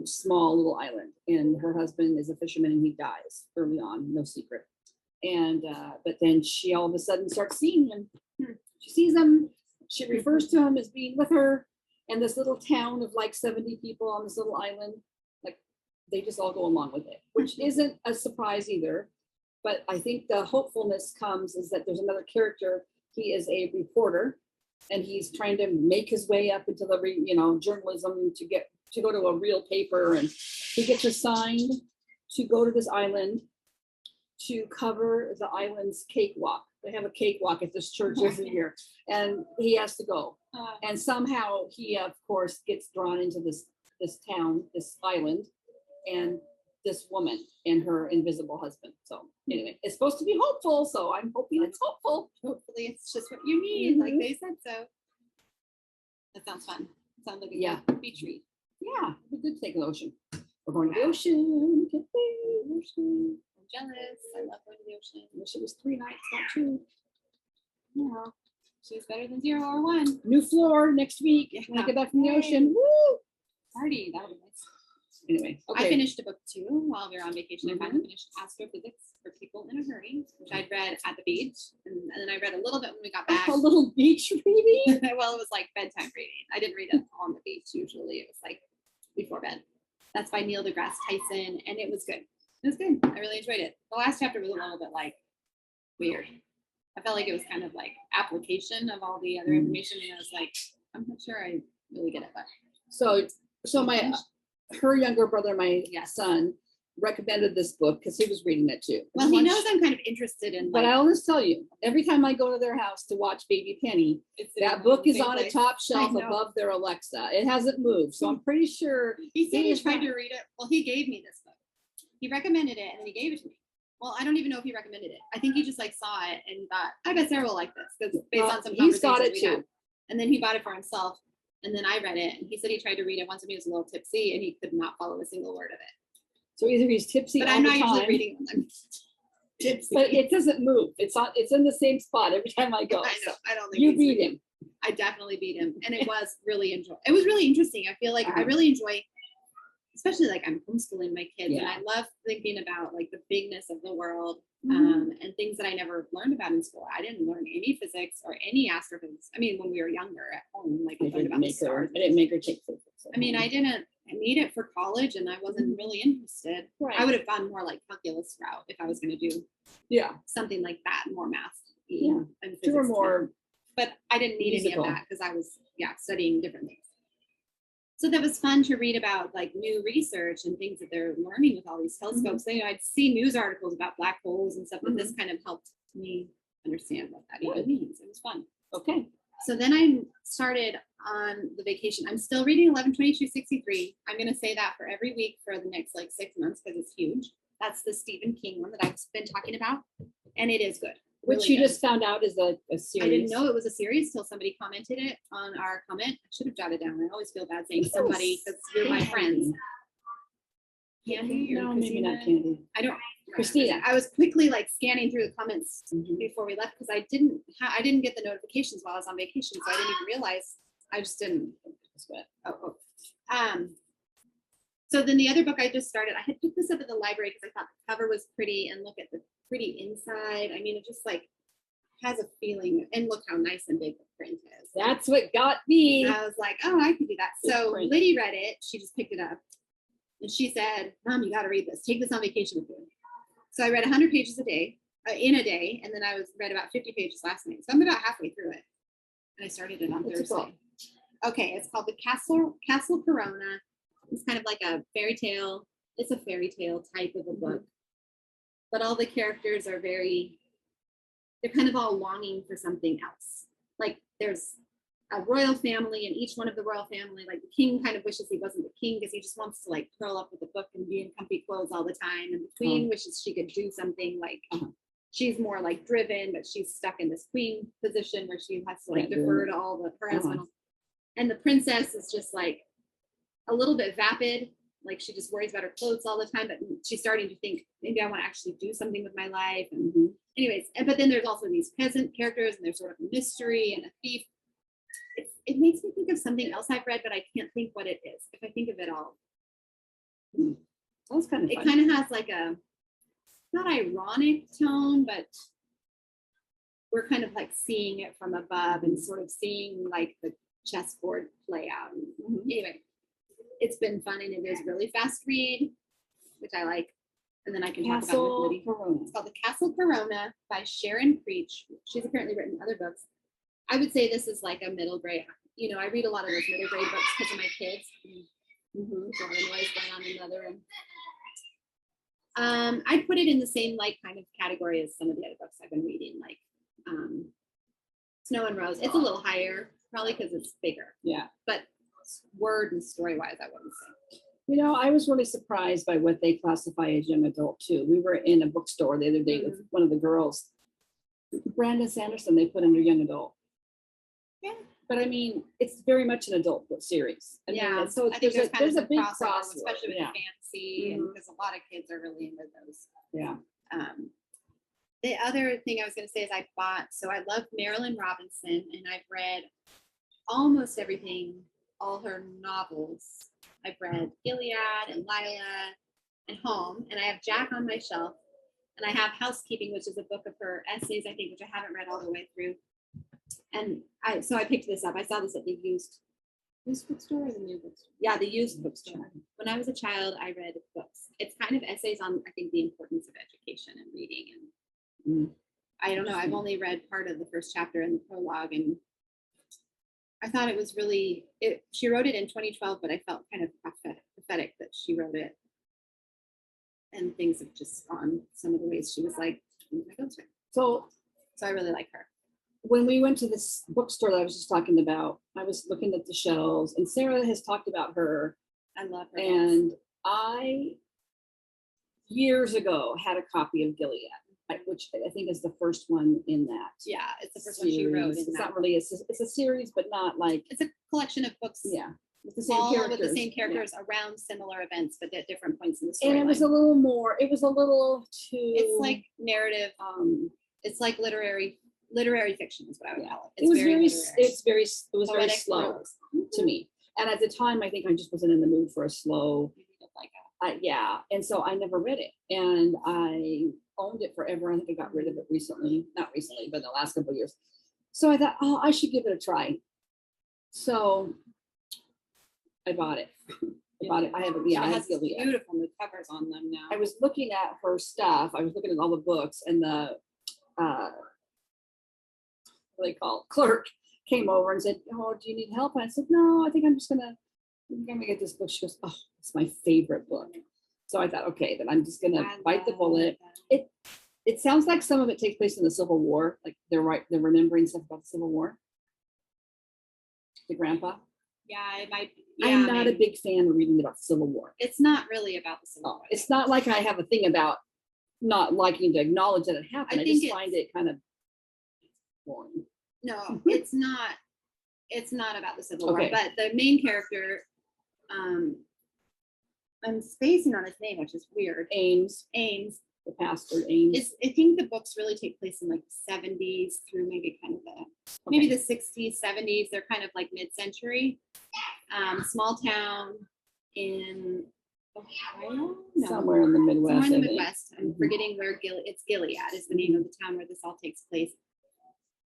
Small little island, and her husband is a fisherman and he dies early on, no secret. And but then she all of a sudden starts seeing him. She sees him, she refers to him as being with her, and this little town of like 70 people on this little island, like they just all go along with it, which isn't a surprise either. But I think the hopefulness comes is that there's another character. He is a reporter, and he's trying to make his way up into the journalism to go to a real paper, and he gets assigned to go to this island to cover the island's cakewalk. They have a cakewalk at this church every year, and he has to go. And somehow he, of course, gets drawn into this town, this island, and this woman and her invisible husband. So anyway, it's supposed to be hopeful, so I'm hoping it's hopeful. Hopefully it's just what you need, like they said so. That sounds fun. Sounds like a good beach read. Yeah, we did take the ocean. We're going to the ocean. Get the ocean. I'm jealous. I love going to the ocean. Wish it was 3 nights, not 2. Yeah. She's better than 0 or 1. New floor next week when I get back from the Yay. ocean. Woo! Party. That would be nice. Anyway, I okay. finished a book too while we were on vacation. I Mhm. finally finished Astrophysics for People in a Hurry, which I'd read at the beach. And then I read a little bit when we got back. A little beach reading. Well, it was like bedtime reading. I didn't read it on the beach usually. It was like before bed. That's by Neil deGrasse Tyson, and it was good. It was good. I really enjoyed it. The last chapter was a little bit like weird. I felt like it was kind of like application of all the other information, and I was like, I'm not sure I really get it, but So my her younger brother, my son, recommended this book because he was reading it too. Well, he knows I'm kind of interested in. But like, I always tell you, every time I go to their house to watch Baby Penny, that book is on a top shelf above their Alexa. It hasn't moved, so I'm pretty sure he said he tried to read it. Well, he gave me this book. He recommended it, and then he gave it to me. Well, I don't even know if he recommended it. I think he just like saw it and thought, I bet Sarah will like this because based on some he's got it conversations we too. had. And then he bought it for himself, and then I read it, and he said he tried to read it once when he was a little tipsy, and he could not follow a single word of it. So either he's tipsy, but all I'm the not usually time, reading when I'm tipsy. but it doesn't move. It's in the same spot every time I go. I know. So I don't think you he's beat reading. him. I definitely beat him, and it was really interesting. I feel like I really enjoy, especially like I'm homeschooling my kids, and I love thinking about like the bigness of the world, and things that I never learned about in school. I didn't learn any physics or any astrophysics. I mean, when we were younger at home, like we learned about the stars. I didn't make her take physics. I mean, I didn't need it for college, and I wasn't really interested. Right. I would have gone more like calculus route if I was going to do something like that, more math. Yeah, and two or physics. more. But I didn't need musical. any of that because I was studying different things. So that was fun to read about like new research and things that they're learning with all these telescopes. You know, I'd see news articles about black holes and stuff, but this kind of helped me understand what that even means. It was fun. Okay. So then I started on the vacation. I'm still reading 11/22/63. I'm going to say that for every week for the next like 6 months because it's huge. That's the Stephen King one that I've been talking about, and it is good. Which really you good. just found out is a series. I didn't know it was a series till somebody commented it on our comment. I should have jotted down. I always feel bad saying somebody because you're my friends. Candy or no, maybe not Christina? Candy. I don't. Christina. I was quickly like scanning through the comments before we left because I didn't get the notifications while I was on vacation, so I didn't even realize. I just didn't. So then the other book I just started, I had picked this up at the library because I thought the cover was pretty, and look at the pretty inside. I mean, it just like has a feeling, and look how nice and big the print is. That's what got me. I was like, oh, I could do that. So Liddy read it. She just picked it up, and she said, "Mom, you got to read this. Take this on vacation with you." So I read 100 pages a day, in a day, and then I read about 50 pages last night. So I'm about halfway through it, and I started it on Thursday. Okay, it's called The Castle Corona. It's kind of like a fairy tale. It's a fairy tale type of a book, but all the characters are they're kind of all longing for something else. Like there's a royal family, and each one of the royal family, like the king kind of wishes he wasn't the king because he just wants to like curl up with a book and be in comfy clothes all the time. And the queen wishes she could do something like she's more like driven, but she's stuck in this queen position where she has to like defer to all the her husband. And the princess is just like a little bit vapid, like she just worries about her clothes all the time, but she's starting to think maybe I want to actually do something with my life. And anyways, but then there's also these peasant characters, and there's sort of a mystery and a thief. It makes me think of something else I've read, but I can't think what it is. If I think of it all, that's kind of it kind of has like a not ironic tone, but we're kind of like seeing it from above and sort of seeing like the chessboard play out. Anyway, it's been fun, and it is really fast read, which I like. And then I can talk about it with Liddy. It's called The Castle Corona by Sharon Creech. She's apparently written other books. I would say this is like a middle grade. You know, I read a lot of those middle grade books because of my kids. There's a lot of noise going on in the other room. I put it in the same like kind of category as some of the other books I've been reading, like Snow and Rose. It's a little higher, probably because it's bigger. Yeah. But word and story wise, I wouldn't say. You know, I was really surprised by what they classify as young adult too. We were in a bookstore the other day with one of the girls. Brandon Sanderson, they put under young adult. Yeah. But I mean, it's very much an adult book series. I mean, so I think there's a big crossover, especially with the fantasy, and because a lot of kids are really into those. Yeah. The other thing I was going to say is I love Marilyn Robinson, and I've read almost everything, all her novels. I've read Gilead and Lila and Home, and I have Jack on my shelf, and I have Housekeeping, which is a book of her essays, I think, which I haven't read all the way through. And I picked this up. I saw this at the used bookstore or the new bookstore? Yeah, the used bookstore. When I was a child, I read books. It's kind of essays on, I think, the importance of education and reading. And I don't know, I've only read part of the first chapter and the prologue, and I thought it was really, she wrote it in 2012, but I felt kind of prophetic that she wrote it. And things have just gone some of the ways she was like, so I really like her. When we went to this bookstore that I was just talking about, I was looking at the shelves, and Sarah has talked about her. I love her. And I, years ago, had a copy of Gilead, which I think is the first one in that. Yeah, it's the first one she wrote. It's not really, it's a series, but not like. It's a collection of books. Yeah. With the same all characters. with the same characters around similar events, but at different points in the story. And it was a little too. It's like narrative. It's like literary fiction is what I would call it. It was very Poetic slow prose. to me. And at the time, I think I just wasn't in the mood for a slow. Yeah. And so I never read it, and I owned it forever. I think I got rid of it recently, not recently, but in the last couple of years. So I thought, oh, I should give it a try. So I bought it. I have it. Yeah, I have Gilead. Beautiful new covers on them now. I was looking at her stuff. I was looking at all the books, and the what they call clerk came over and said, "Oh, do you need help?" And I said, "No, I think I'm gonna get this book." She goes, "Oh, it's my favorite book." So I thought, okay, then I'm just gonna bite the bullet. It sounds like some of it takes place in the Civil War, like they're remembering stuff about the Civil War. The grandpa. Yeah, it might. I'm not a big fan of reading about the Civil War. It's not really about the Civil War. It's not like I have a thing about not liking to acknowledge that it happened. I just find it kind of boring. No, it's not. It's not about the Civil War, but the main character, I'm spacing on his name, which is weird. Ames, the pastor Ames. I think the books really take place in like the 70s through maybe kind of maybe the 60s, 70s. They're kind of like mid-century. Small town in Ohio? No. Somewhere in the Midwest. Somewhere in the Midwest. I'm forgetting where it's Gilead is the name of the town where this all takes place.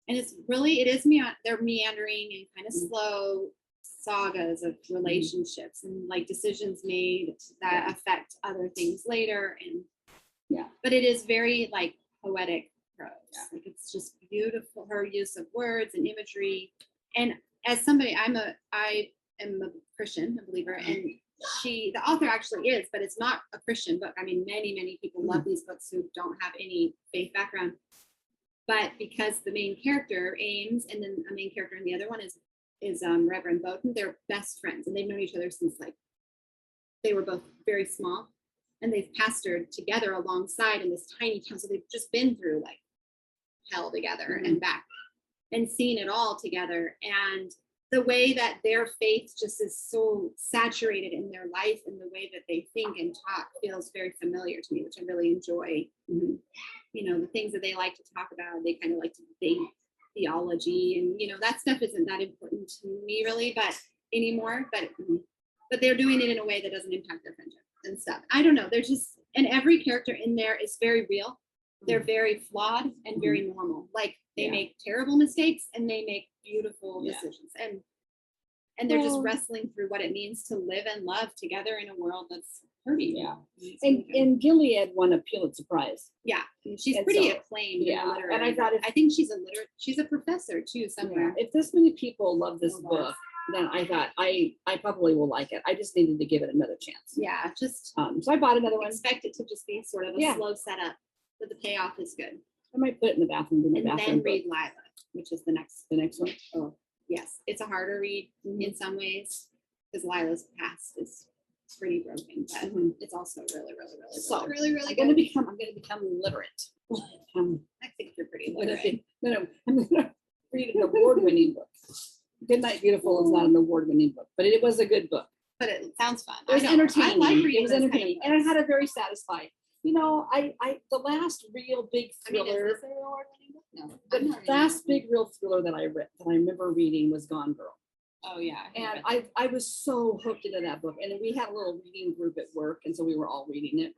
And they're meandering and kind of slow sagas of relationships and like decisions made that affect other things later. And but it is very like poetic prose. Like it's just beautiful, her use of words and imagery. And as somebody, I am a Christian, a believer, and the author actually is, but it's not a Christian book. I mean, many people love these books who don't have any faith background. But because the main character, Ames, and then a main character in the other one is Reverend Bowden, they're best friends, and they've known each other since like they were both very small, and they've pastored together alongside in this tiny town. So they've just been through like hell together and back and seen it all together. And the way that their faith just is so saturated in their life and the way that they think and talk feels very familiar to me, which I really enjoy. You know, the things that they like to talk about, they kind of like to debate theology, and you know, that stuff isn't that important to me really, but anymore, but they're doing it in a way that doesn't impact their friendship and stuff. I don't know. They're just, and every character in there is very real. They're very flawed and very normal. Like they make terrible mistakes and they make beautiful decisions, and they're just wrestling through what it means to live and love together in a world that's hurting. And Gilead won a Pulitzer Prize. She's pretty acclaimed. And I thought I think she's a professor too somewhere. If this many people love this book, then I thought I probably will like it. I just needed to give it another chance. So I bought another one. Expect it to just be sort of a slow setup, but the payoff is good. I might put it in the bathroom. Then read Lila, which is the next one. Oh, yes, it's a harder read in some ways because Lila's past is pretty broken, but it's also really I'm gonna become literate. I think you're pretty literate. I'm gonna read an award-winning book. Goodnight Beautiful is not an award-winning book, but it was a good book. But it sounds fun. It was entertaining. I like reading. It was entertaining, and I had a very satisfying. You know, the last real big thriller. Is this an award-winning book? No. The last big real thriller that I remember reading was Gone Girl. Oh yeah. And I was so hooked into that book. And then we had a little reading group at work, and so we were all reading it.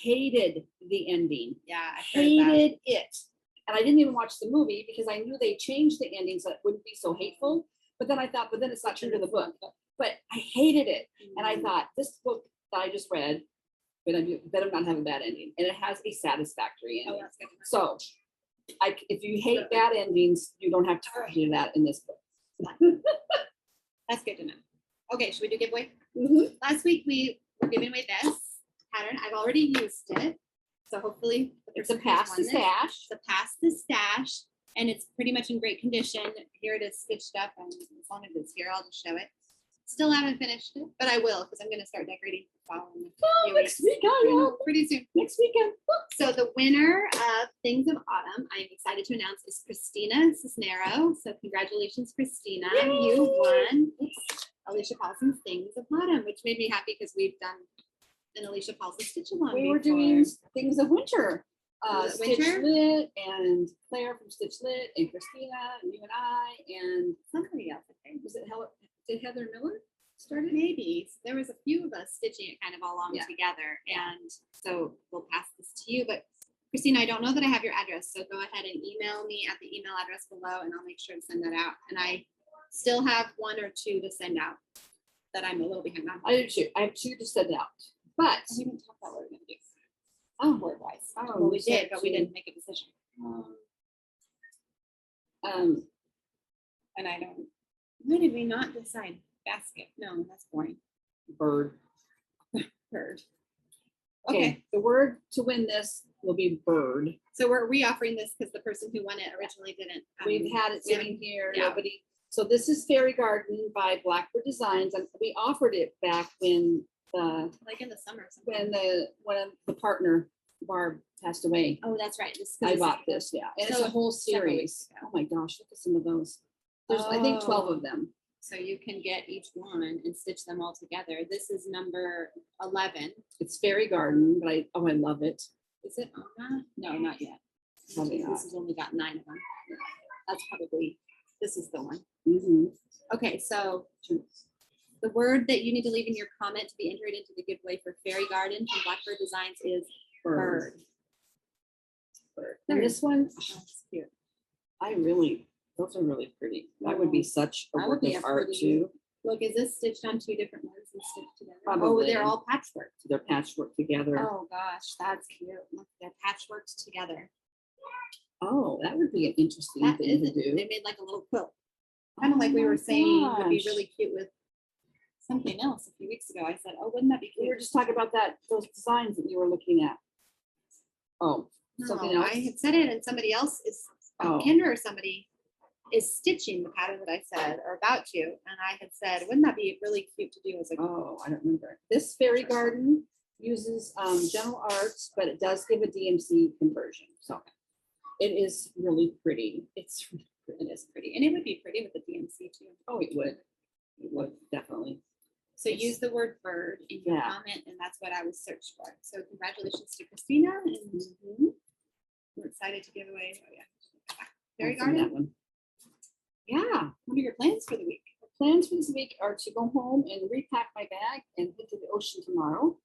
Hated the ending. Yeah, I heard that. Hated it. And I didn't even watch the movie because I knew they changed the ending so it wouldn't be so hateful. But then I thought, but then it's not true to the book. But I hated it. And I thought, this book that I just read better not have a bad ending. And it has a satisfactory ending. that's good. So if you hate bad endings, you don't have to do that in this book. That's good to know. Okay, should we do giveaway? Mhm. Last week we were giving away this pattern. I've already used it. So hopefully the It's a person who's pass won to this- stash. It's a pass the stash. And it's pretty much in great condition. Here it is stitched up, and as long as it's here, I'll just show it. Still haven't finished it, but I will because I'm going to start decorating the following few Next weeks. week, I Pretty soon. next weekend. So the winner of Things of Autumn, I am excited to announce, is Christina Cisnero. So congratulations, Christina. Yay! You won Alicia Paulson's Things of Autumn, which made me happy because we've done an Alicia Paulson stitch along. We were before. doing Things of Winter. Was it Stitch Winter? Lit and Claire from Stitch Lit and Christina and you and I and Somebody else, I think. was it did Heather Miller start it? Maybe. There was a few of us stitching it kind of all along Yeah. together. And so we'll pass this to you. But Christina, I don't know that I have your address. So go ahead and email me at the email address below and I'll make sure to send that out. And I still have one or two to send out that I'm a little behind on. I did too. I have two to send out. But We didn't talk about what we're going to do. oh, Word wise. Oh, Well, we we said did, but we to- didn't make a decision. And I don't. Why did we not decide basket? No, that's boring. bird. Bird. Okay. Okay. The word to win this will be bird. So we're re-offering this because the person who won it originally didn't. We've had it we haven't- sitting here. yeah. Nobody. So this is Fairy Garden by Blackbird Designs, and we offered it back when like in the summer. Sometime. when the partner Barb passed away. Oh, that's right. This I bought this, yeah, and it's So a whole several weeks series. ago. Oh my gosh, look at some of those. There's I think 12 Oh. of them. So you can get each one and stitch them all together. This is number 11. It's Fairy Garden, but I love it. Is it on that? No, not yet. Probably This not. has only got 9 of them. That's probably, this is the one. Mhm. Okay, so the word that you need to leave in your comment to be entered into the giveaway for Fairy Garden from Blackbird Designs is bird. Bird. And this one, That's cute. those are really pretty. That would be such a That would work be of a art pretty- too. Look, is this stitched on 2 different ones and stitched together? Oh, Probably. they're all patchwork. They're patchwork together. Oh gosh, that's cute. Look, they're patchworked together. Oh, that would be an interesting That thing is to it. do. They made like a little quilt. Kind of like Oh we my were saying would be gosh. really cute with something else a few weeks ago. I said, oh, wouldn't that be We were cute? just talking about those designs that you were looking at. Oh, something No, else. I had said it and somebody else is, Oh. Kendra or somebody is stitching the pattern that I said or about to. And I had said, wouldn't that be really cute to do as a Oh, I don't remember. This Fairy Garden uses general arts, but it does give a DMC conversion. So it is really pretty. It's really pretty. It is pretty. And it would be pretty with the DMC too. Oh, it would. It would definitely. So use the word bird in your Yeah. comment, and that's what I was searched for. So congratulations to Christina, and we're excited to give away. Oh yeah, Fairy I'll send that Garden. one. Yeah. What are your plans for the week? Plans for this week are to go home and repack my bag and head to the ocean tomorrow.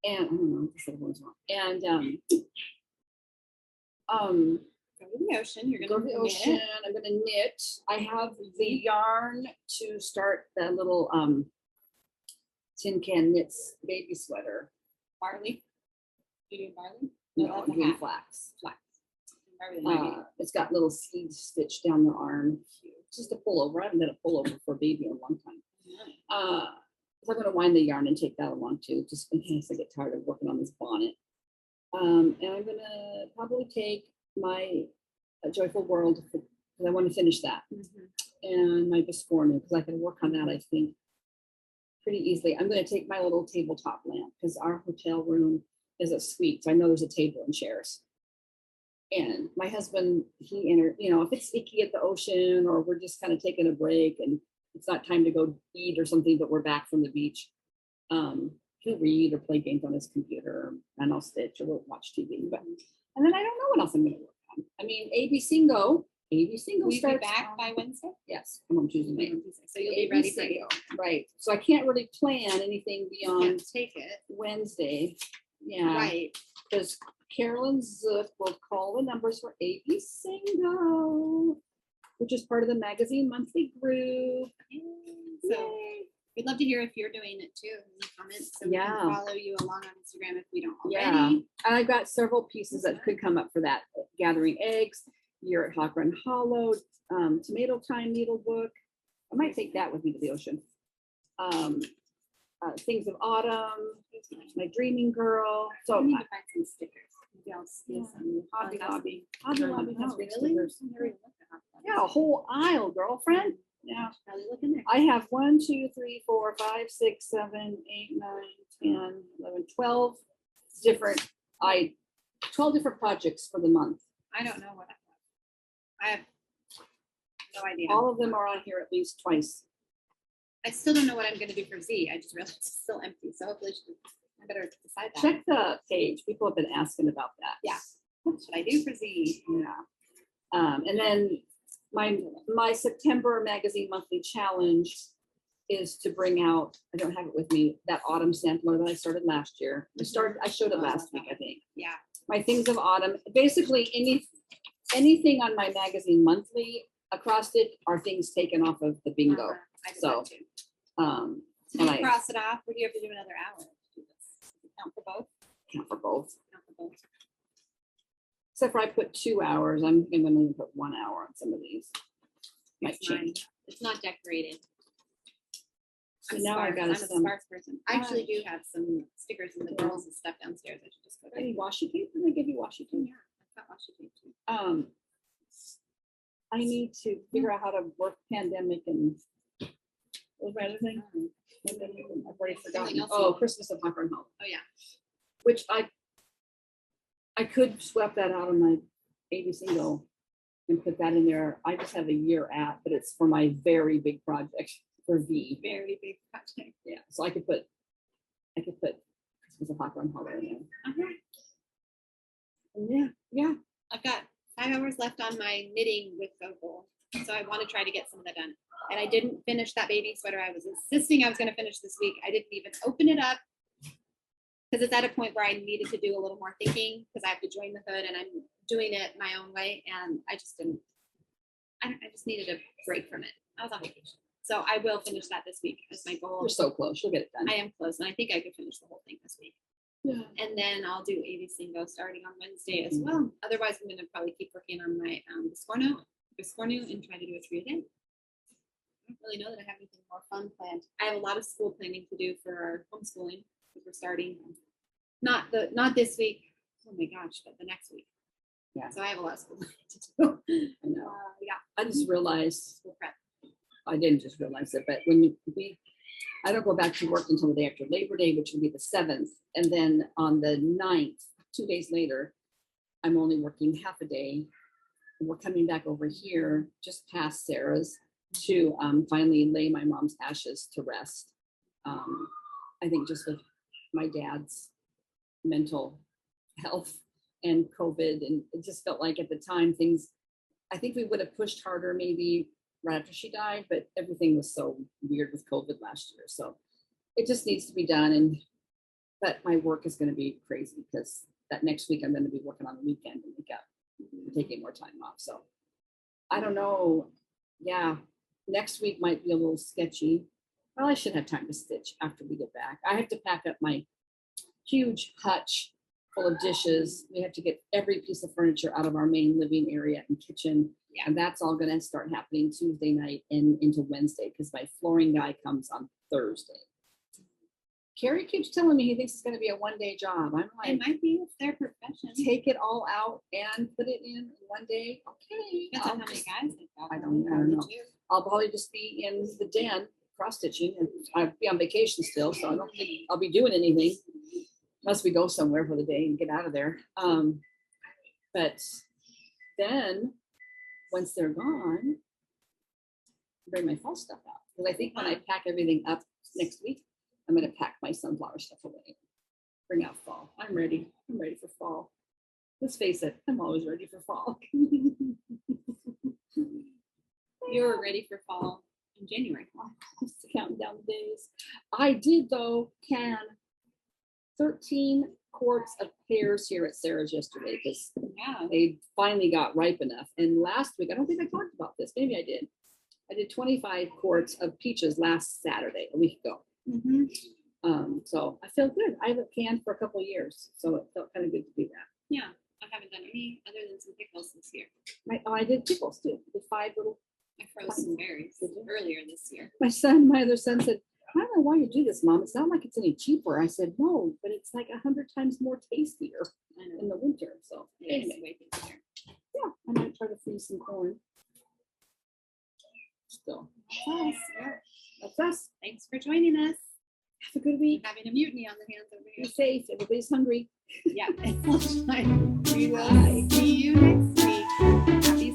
And I don't know, this other one's wrong. And Go to the ocean. You're go gonna to the knit. ocean. I'm gonna knit. I have the yarn to start the little tin can knits baby sweater. Barley. You do barley? No, that's I'm a doing hat. flax. Flax. Barley might be- It's got little seeds stitched down the arm. It's just a pullover. I haven't done a pullover for a baby in a long time. So I'm gonna wind the yarn and take that along too, just in case I get tired of working on this bonnet. And I'm gonna probably take my Joyful World because I want to finish that, Mhm. and my Biscornu because I can work on that, I think, pretty easily. I'm gonna take my little tabletop lamp because our hotel room is a suite, so I know there's a table and chairs. And my husband, if it's icky at the ocean or we're just kind of taking a break and it's not time to go eat or something, but we're back from the beach, he'll read or play games on his computer, and I'll stitch or we'll watch TV. And then I don't know what else I'm going to work on. I mean, ABCingo ABCingo Will you be starts. back by Wednesday? Yes, I'm on Tuesday. So you'll be ready for it. ABCingo, right. So I can't really plan anything You beyond can't take it. Wednesday. Yeah. Right. Because Carolyn Zook will call the numbers for ABCingo, which is part of the magazine monthly group. So Yay. we'd love to hear if you're doing it too. In the comments, so we Yeah. can follow you along on Instagram if we don't Yeah, already. I've got several pieces that could come up for that. Gathering Eggs, Year at Hawk Run Hollow, Tomato Time Needlebook. I might take that with me to the ocean. Things of Autumn, My Dreaming Girl. So So we need to find some stickers. Maybe I'll steal Yeah. some. Hobby I'll have Lobby. some. Hobby Lobby has Oh, great really? stickers. I never even looked at Hobby Lobby. Yeah, a whole aisle, girlfriend. Yeah. Probably look in there. I have 1, 2, 3, 4, 5, 6, 7, 8, 9, 10, 11, 12 different, 12 different projects for the month. I don't know what I have. No idea. All of them are on here at least twice. I still don't know what I'm gonna do for Z. I just realized it's still empty. So hopefully I better decide that. Check the page. People have been asking about that. Yeah. What should I do for Z? Yeah. And then my September magazine monthly challenge is to bring out, I don't have it with me, that autumn sampler that I started last year. I showed it last week, I think. Yeah. My Things of Autumn, basically anything on my magazine monthly across it are things taken off of the bingo. I did So, that too. Um, So do and you I cross it off, or do you have to do another hour to do this? Does it count for both? count for both. Count for both. Except for I put 2 hours. I'm gonna put 1 hour on some of these. Might It's mine. change. It's not decorated. So I'm now I sparse. got I'm a some. sparse person. I actually do have some stickers in the girls and stuff downstairs. I should just go. Any washi tape? Did I give you washi tape? Yeah, I've got washi tape too. I need to figure out how to work pandemic and what was my other thing? Pandemic and I've already forgotten. else Oh, you- Christmas at Hawthorne Hall, Oh, yeah. which I could swap that out on my ABCingo and put that in there. I just have a year at, but it's for my very big project for V. Very big project. Yeah, so I could put Christmas at Hawthorne Hall in there. Uh-huh. And yeah. I've got 5 hours left on my knitting with Oakley, so I want to try to get some of that done. And I didn't finish that baby sweater. I was insisting I was going to finish this week. I didn't even open it up because it's at a point where I needed to do a little more thinking because I have to join the hood and I'm doing it my own way. And I just didn't. I just needed a break from it. I was on vacation, so I will finish that this week. That's my goal. We're so close. You'll get it done. I am close, and I think I could finish the whole thing this week. Yeah. And then I'll do ABCingo starting on Wednesday as well. Otherwise, I'm gonna probably keep working on my Biscornu and try to do a 3 a day. I don't really know that I have anything more fun planned. I have a lot of school planning to do for our homeschooling because we're starting. Not this week. Oh my gosh, but the next week. Yeah. So I have a lot of school planning to do. I know. Yeah. I just realized, School prep. I didn't just realize it, but when I don't go back to work until the day after Labor Day, which will be the 7th. And then on the 9th, 2 days later, I'm only working half a day. And we're coming back over here just past Sarah's to finally lay my mom's ashes to rest. I think just with my dad's mental health and COVID, and it just felt like at the time I think we would have pushed harder maybe right after she died, but everything was so weird with COVID last year. So it just needs to be done. But my work is going to be crazy because that next week I'm going to be working on the weekend and make up, taking more time off. So I don't know. Yeah. Next week might be a little sketchy. Well, I should have time to stitch after we get back. I have to pack up my huge hutch full of dishes. We have to get every piece of furniture out of our main living area and kitchen. Yeah. And that's all going to start happening Tuesday night and into Wednesday because my flooring guy comes on Thursday. Carrie keeps telling me he thinks it's going to be a 1-day job. I'm It like, might be it's their profession. take it all out and put it in 1 day. Okay. Depends on how many guys they've got. I don't know. I'll probably just be in the den cross stitching, and I'll be on vacation still, so I don't think I'll be doing anything unless we go somewhere for the day and get out of there. But then once they're gone, bring my fall stuff out because I think when I pack everything up next week, I'm going to pack my sunflower stuff away. Bring out fall. I'm ready. I'm ready for fall. Let's face it, I'm always ready for fall. You were ready for fall in January. Just counting down the days. I did though can 13 quarts of pears here at Sarah's yesterday because Yeah. they finally got ripe enough. And last week, I don't think I talked about this. Maybe I did. I did 25 quarts of peaches last Saturday, a week ago. Mm-hmm. So I feel good. I haven't canned for a couple of years, so it felt kind of good to do that. Yeah. I haven't done any other than some pickles this year. I did pickles too. I did 5 little. I froze some berries earlier this year. My other son said, I don't know why you do this, Mom. It's not like it's any cheaper. I said, no, but it's like 100 times more tastier in the winter. So anyway, Way tastier. yeah, I might try to freeze some corn. Still, Yes. that's us. Thanks for joining us. Have a good week. Having a mutiny on the hands over Be here. safe. Everybody's hungry. Yeah, it's lunchtime. We will Bye. see you next week. Happy